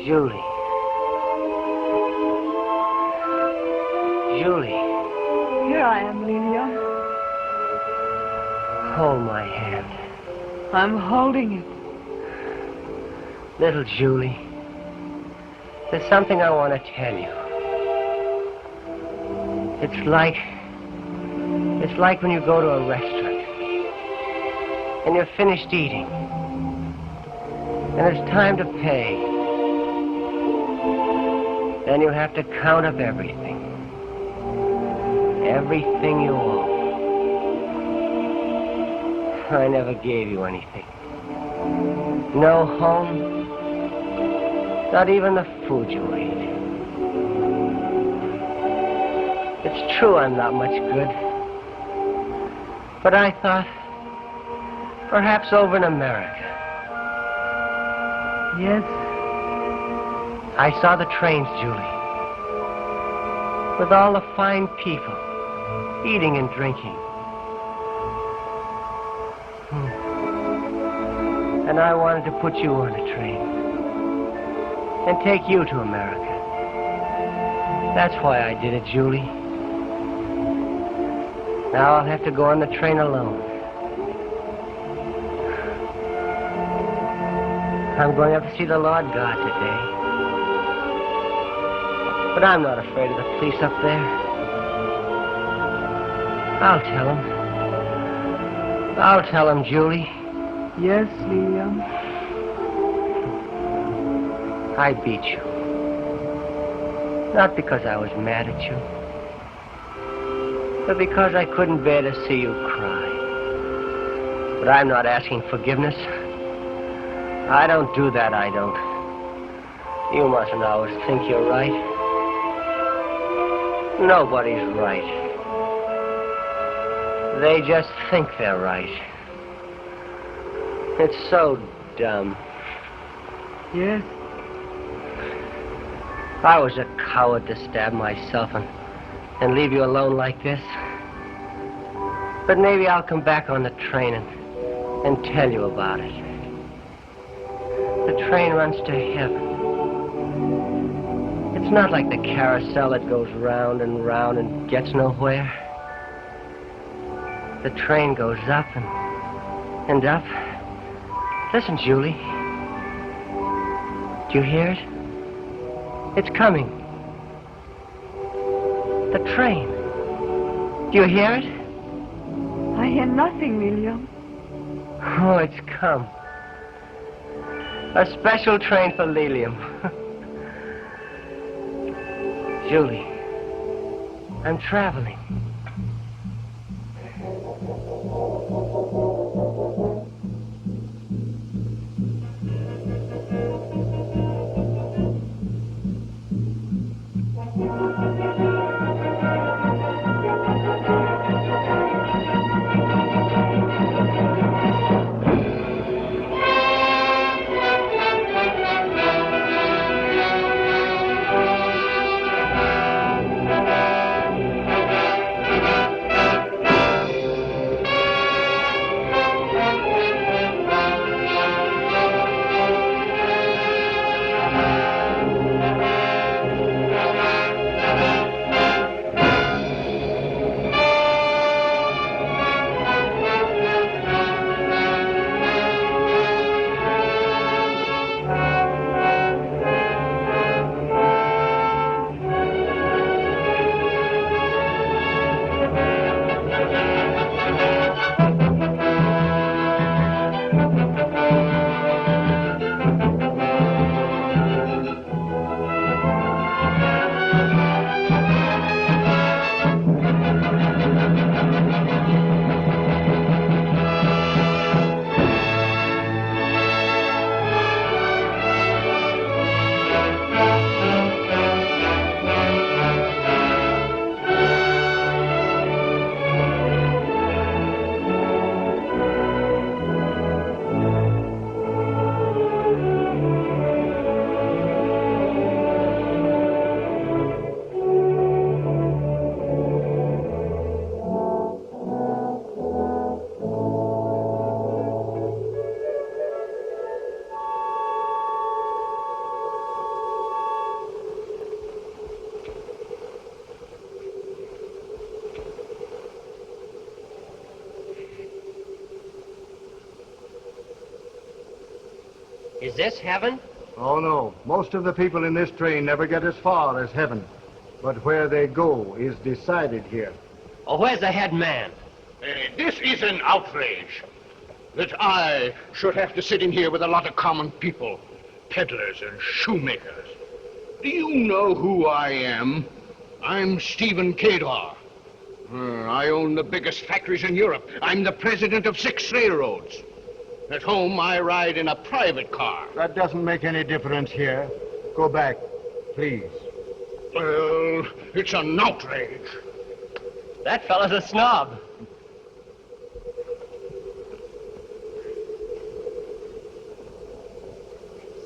Julie. Julie. Here I am, Liliom. Hold my hand. I'm holding it. Little Julie, there's something I want to tell you. It's like when you go to a restaurant and you're finished eating and it's time to pay. Then you have to count up everything. Everything you owe. I never gave you anything. No home. Not even the food you ate. It's true I'm not much good. But I thought, perhaps over in America. Yes. I saw the trains, Julie. With all the fine people, eating and drinking. And I wanted to put you on a train. And take you to America. That's why I did it, Julie. Now I'll have to go on the train alone. I'm going up to see the Lord God today. But I'm not afraid of the police up there. I'll tell him. I'll tell him, Julie. Yes, Liliom. I beat you. Not because I was mad at you, but because I couldn't bear to see you cry. But I'm not asking forgiveness. I don't do that, I don't. You mustn't always think you're right. Nobody's right. They just think they're right. It's so dumb. Yes. I was a coward to stab myself and leave you alone like this. But maybe I'll come back on the train and tell you about it. The train runs to heaven. It's not like the carousel that goes round and round and gets nowhere. The train goes up and up. Listen, Julie. Do you hear it? It's coming. The train. Do you hear it? I hear nothing, Liliom. Oh, it's come. A special train for Liliom. Julie, I'm traveling. Is this heaven? Oh, no. Most of the people in this train never get as far as heaven. But where they go is decided here. Oh, where's the head man? This is an outrage. That I should have to sit in here with a lot of common people. Peddlers and shoemakers. Do you know who I am? I'm Stephen Cador. I own the biggest factories in Europe. I'm the president of 6 railroads. At home, I ride in a private car. That doesn't make any difference here. Go back, please. Well, it's an outrage. That fellow's a snob.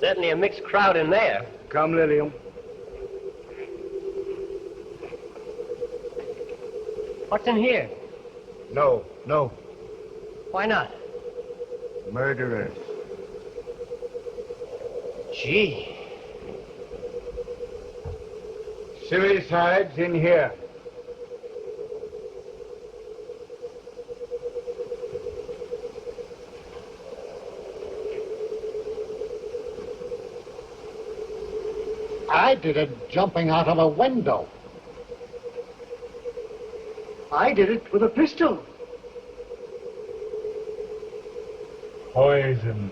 Certainly a mixed crowd in there. Come, Liliom. What's in here? No. Why not? Murderers. Gee. Suicides in here. I did it jumping out of a window. I did it with a pistol. Poison.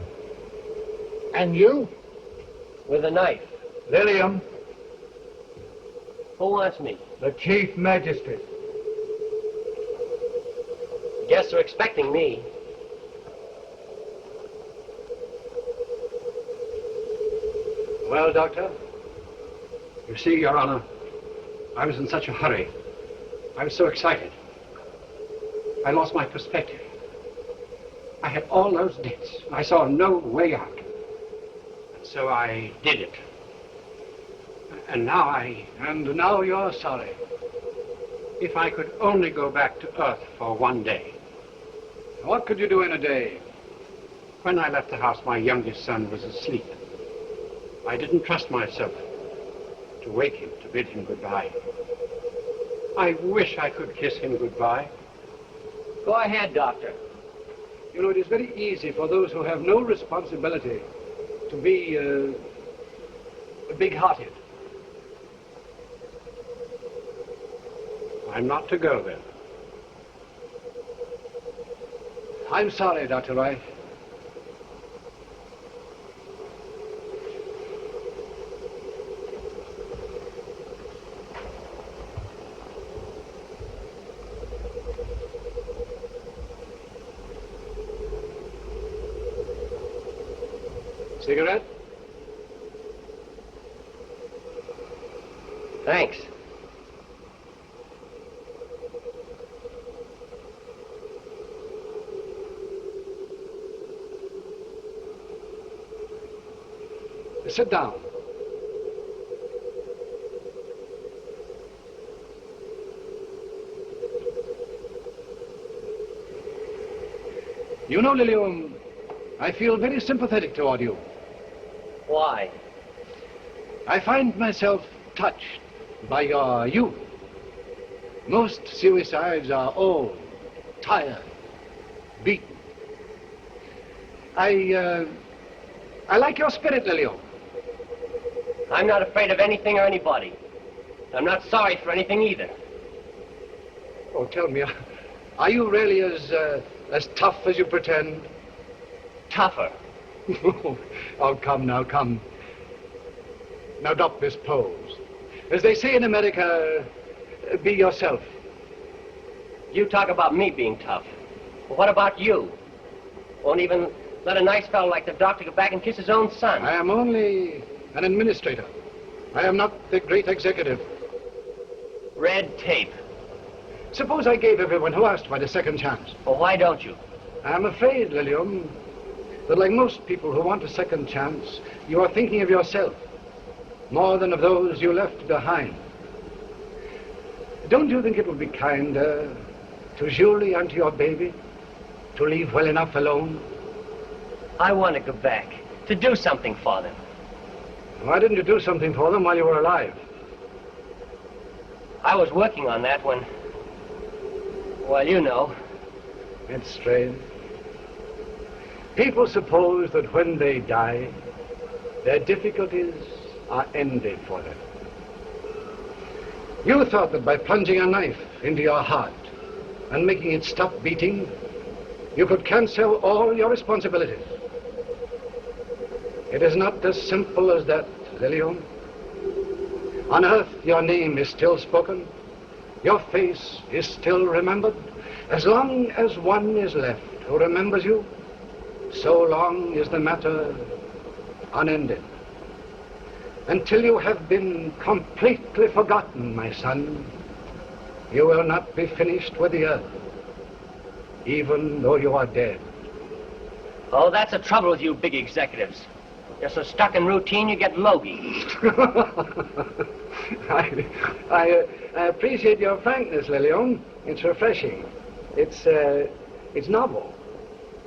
And you? With a knife. Liliom, Who wants me? the Chief Magistrate. Guests are expecting me. Well, Doctor, you see, Your Honor, I was in such a hurry. I was so excited. I lost my perspective. I had all those debts. I saw no way out. And so I did it. And now And now you're sorry. if I could only go back to Earth for one day. What could you do in a day? When I left the house, my youngest son was asleep. I didn't trust myself to to wake him, to bid him goodbye. I wish I could kiss him goodbye. Go ahead, Doctor. You know, it is very easy for those who have no responsibility to be big-hearted. I'm not to go, then. I'm sorry, Dr. Roy. Cigarette? Thanks. Sit down. You know, Liliom, I feel very sympathetic toward you. Why? I find myself touched by your youth. Most suicides are old, tired, beaten. I like your spirit, Liliom. I'm not afraid of anything or anybody. I'm not sorry for anything either. Oh, tell me, are you really as tough as you pretend? Tougher. Oh, come now, come. Now, adopt this pose. As they say in America, be yourself. You talk about me being tough. Well, what about you? Won't even let a nice fellow like the doctor go back and kiss his own son. I am only an administrator. I am not the great executive. Red tape. Suppose I gave everyone who asked for a second chance. Well, why don't you? I'm afraid, Liliom, that like most people who want a second chance, you are thinking of yourself more than of those you left behind. Don't you think it would be kinder to Julie and to your baby to leave well enough alone? I want to go back, to do something for them. Why didn't you do something for them while you were alive? I was working on that when, well, you know. It's strange. People suppose that when they die, their difficulties are ended for them. You thought that by plunging a knife into your heart and making it stop beating, you could cancel all your responsibilities. It is not as simple as that, Liliom. On earth, your name is still spoken. Your face is still remembered. As long as one is left who remembers you, so long is the matter unended. Until you have been completely forgotten, my son, you will not be finished with the earth, even though you are dead. Oh, that's the trouble with you big executives. You're so stuck in routine, you get logy. I appreciate your frankness, Liliom. It's refreshing. It's novel.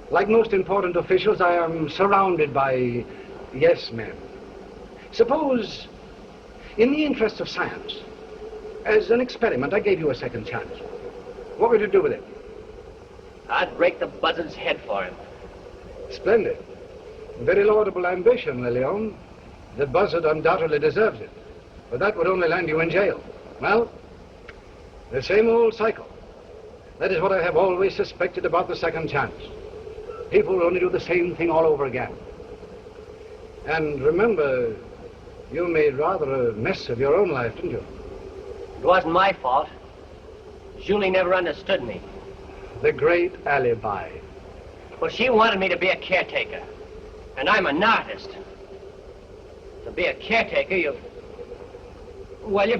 Like most important officials, I am surrounded by yes men. Suppose, in the interests of science, as an experiment, I gave you a second chance. What would you do with it? I'd break the buzzard's head for him. Splendid. Very laudable ambition, Liliom. The buzzard undoubtedly deserves it. But that would only land you in jail. Well, the same old cycle. That is what I have always suspected about the second chance. People only do the same thing all over again. And remember, you made rather a mess of your own life, didn't you? It wasn't my fault. Julie never understood me. The great alibi. Well, she wanted me to be a caretaker. And I'm an artist. To be a caretaker, you've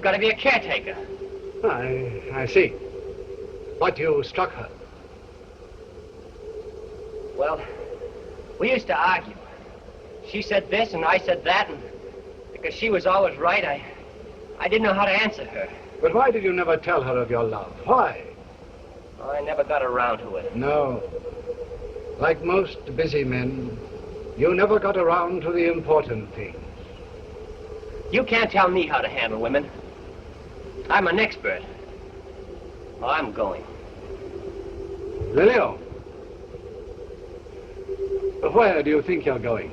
got to be a caretaker. I see. But you struck her. Well, we used to argue. She said this and I said that, and because she was always right, I didn't know how to answer her. But why did you never tell her of your love? Why? Oh, I never got around to it. No. Like most busy men, you never got around to the important things. You can't tell me how to handle women. I'm an expert. Oh, I'm going. Liliom, where do you think you're going?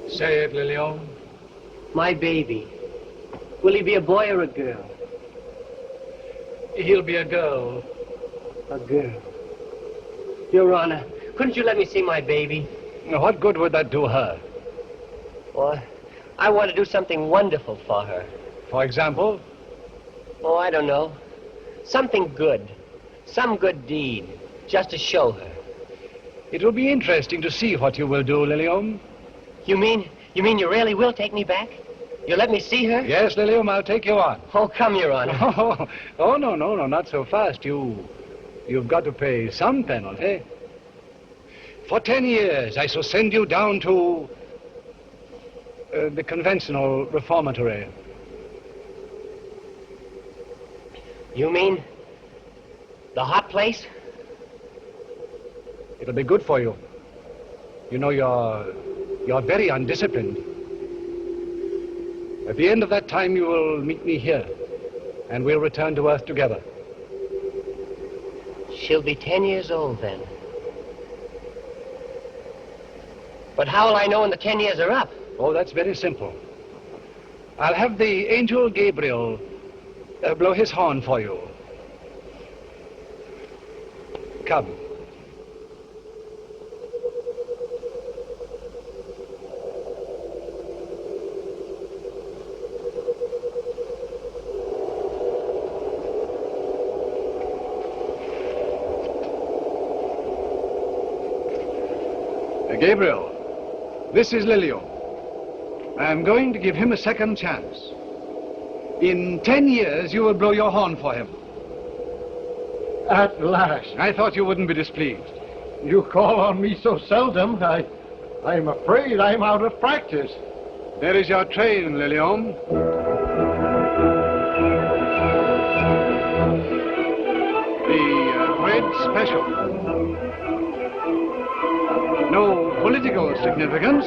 Say it, Liliom. My baby. Will he be a boy or a girl? He'll be a girl. A girl. Your Honor, couldn't you let me see my baby? What good would that do her? Well, I want to do something wonderful for her. For example? Oh, I don't know. Something good. Some good deed. Just to show her. It will be interesting to see what you will do, Liliom. You mean you really will take me back? You'll let me see her? Yes, Liliom, I'll take you on. Oh, come, Your Honor. Oh, no, not so fast. You've got to pay some penalty. For 10 years, I shall send you down to the conventional reformatory. You mean the hot place? It'll be good for you. You know, you're very undisciplined. At the end of that time, you will meet me here, and we'll return to Earth together. She'll be 10 years old then. But how will I know when the 10 years are up? Oh, that's very simple. I'll have the angel Gabriel blow his horn for you. Come. Gabriel, this is Liliom. I'm going to give him a second chance. In 10 years, you will blow your horn for him. At last. I thought you wouldn't be displeased. You call on me so seldom, I'm afraid I'm out of practice. There is your train, Liliom. The bread special. No political significance.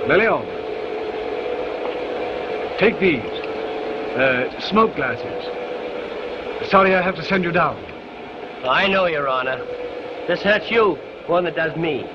Liliom, take these, smoke glasses. Sorry I have to send you down. I know, Your Honor. This hurts you more than it does me.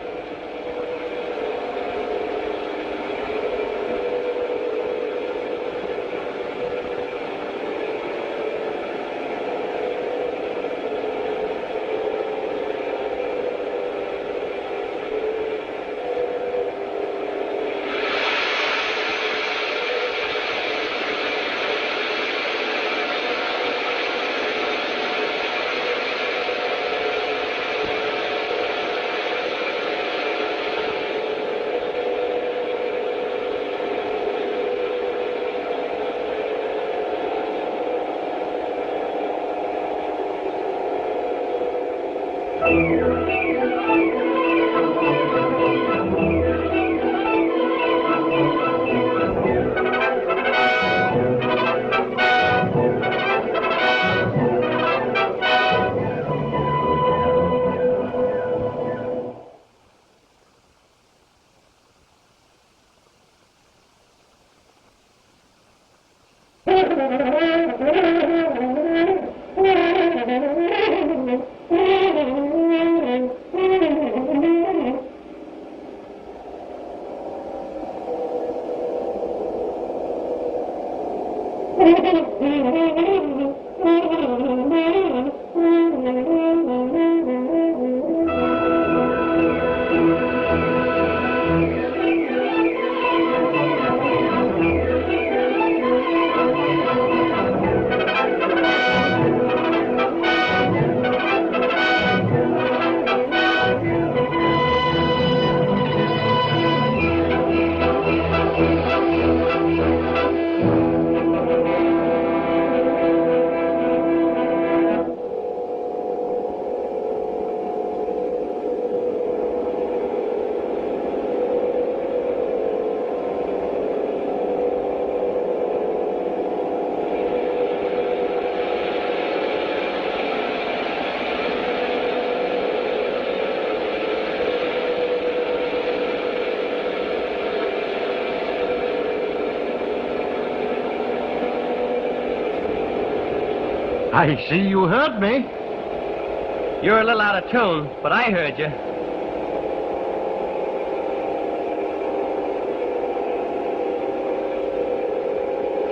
I see you heard me. You're a little out of tune, but I heard you.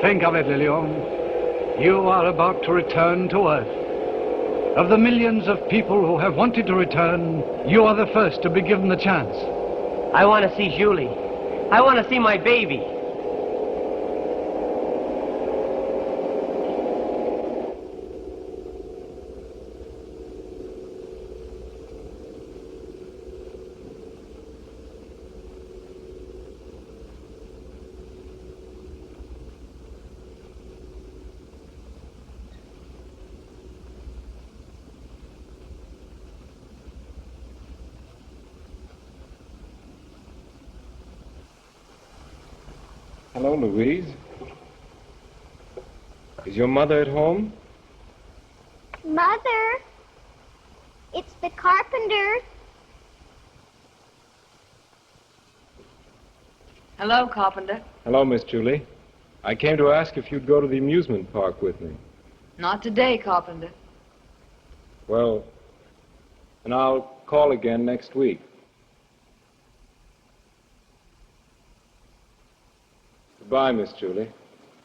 Think of it, Liliom. You are about to return to Earth. Of the millions of people who have wanted to return, you are the first to be given the chance. I want to see Julie. I want to see my baby. Hello, Louise. Is your mother at home? Mother, it's the carpenter. Hello, Carpenter. Hello, Miss Julie. I came to ask if you'd go to the amusement park with me. Not today, Carpenter. Well, and I'll call again next week. Goodbye, Miss Julie.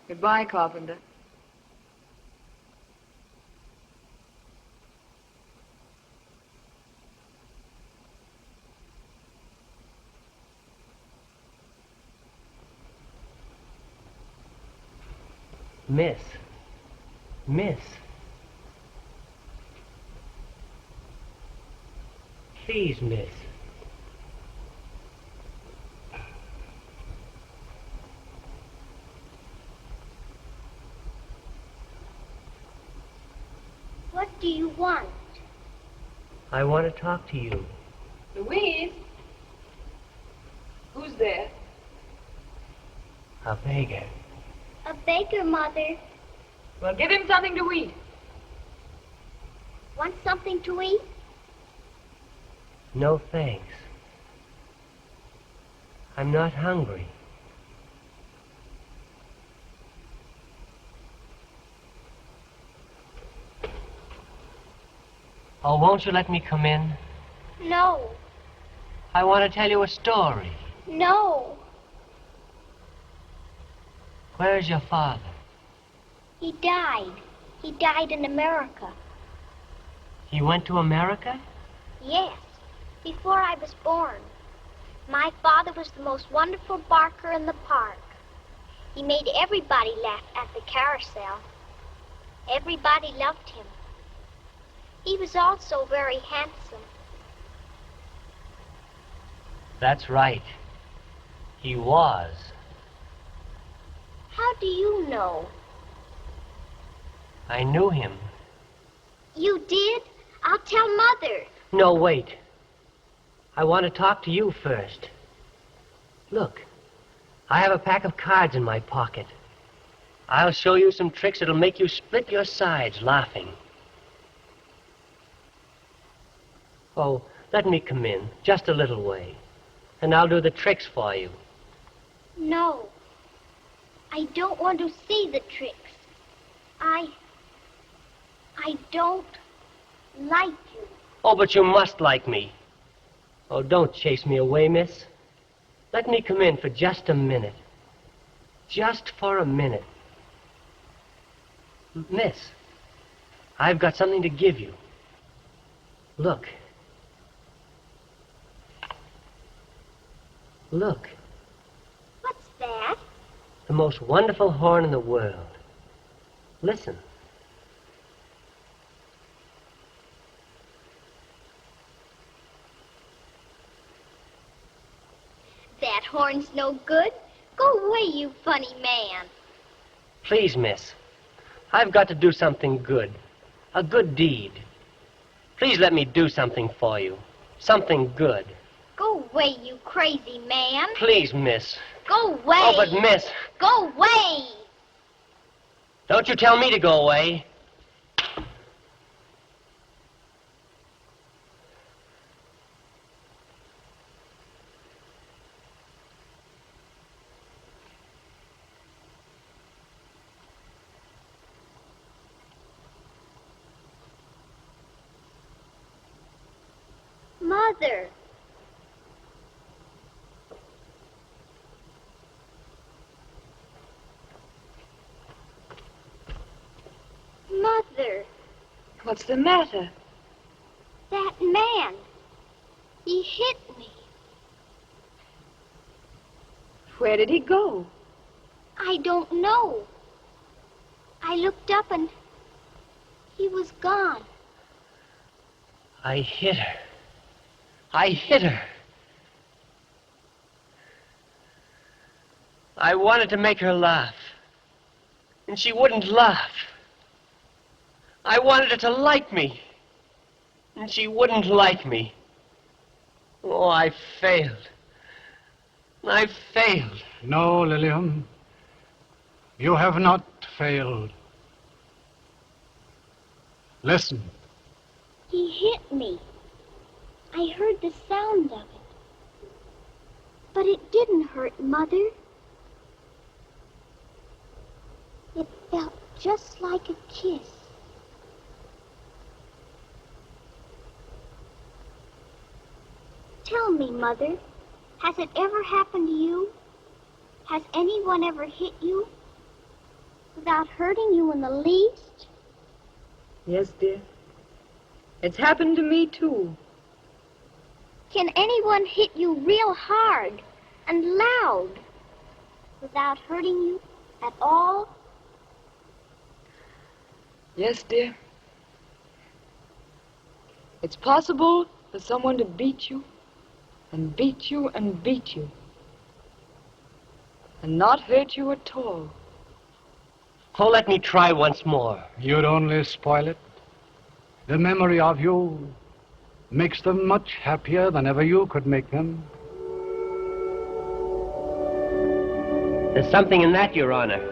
Goodbye, Carpenter. Miss. Please, miss. What do you want? I want to talk to you. Louise? Who's there? A beggar. A baker, Mother. Well, give him something to eat. Want something to eat? No, thanks. I'm not hungry. Oh, won't you let me come in? No. I want to tell you a story. No. Where's your father? He died. He died in America. He went to America? Yes, before I was born. My father was the most wonderful barker in the park. He made everybody laugh at the carousel. Everybody loved him. He was also very handsome. That's right. He was. How do you know? I knew him. You did? I'll tell Mother. No, wait. I want to talk to you first. Look, I have a pack of cards in my pocket. I'll show you some tricks that'll make you split your sides laughing. Oh, let me come in, just a little way, and I'll do the tricks for you. No. I don't want to see the tricks. I don't like you. Oh, but you must like me. Oh, don't chase me away, miss. Let me come in for just a minute. Just for a minute. Miss, I've got something to give you. Look. Look. What's that? The most wonderful horn in the world. Listen. That horn's no good. Go away, you funny man. Please, miss. I've got to do something good. A good deed. Please let me do something for you. Something good. Go away, you crazy man. Please, miss. Go away. Oh, but miss. Go away. Don't you tell me to go away. Mother. Mother. What's the matter? That man. He hit me. Where did he go? I don't know. I looked up and he was gone. I hit her. I hit her. I wanted to make her laugh, and she wouldn't laugh. I wanted her to like me, and she wouldn't like me. Oh, I failed. I failed. No, Liliom. You have not failed. Listen. He hit me. I heard the sound of it. But it didn't hurt, Mother. It felt just like a kiss. Tell me, Mother, has it ever happened to you? Has anyone ever hit you without hurting you in the least? Yes, dear. It's happened to me, too. Can anyone hit you real hard and loud without hurting you at all? Yes, dear. It's possible for someone to beat you and beat you and beat you and not hurt you at all. Oh, let me try once more. You'd only spoil it. The memory of you makes them much happier than ever you could make them. There's something in that, Your Honor.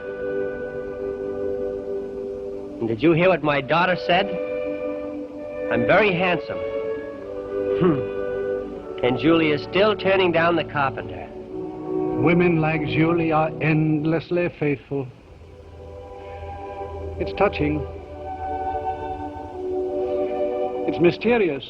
And did you hear what my daughter said? I'm very handsome. And Julie is still turning down the carpenter. Women like Julie are endlessly faithful. It's touching. It's mysterious.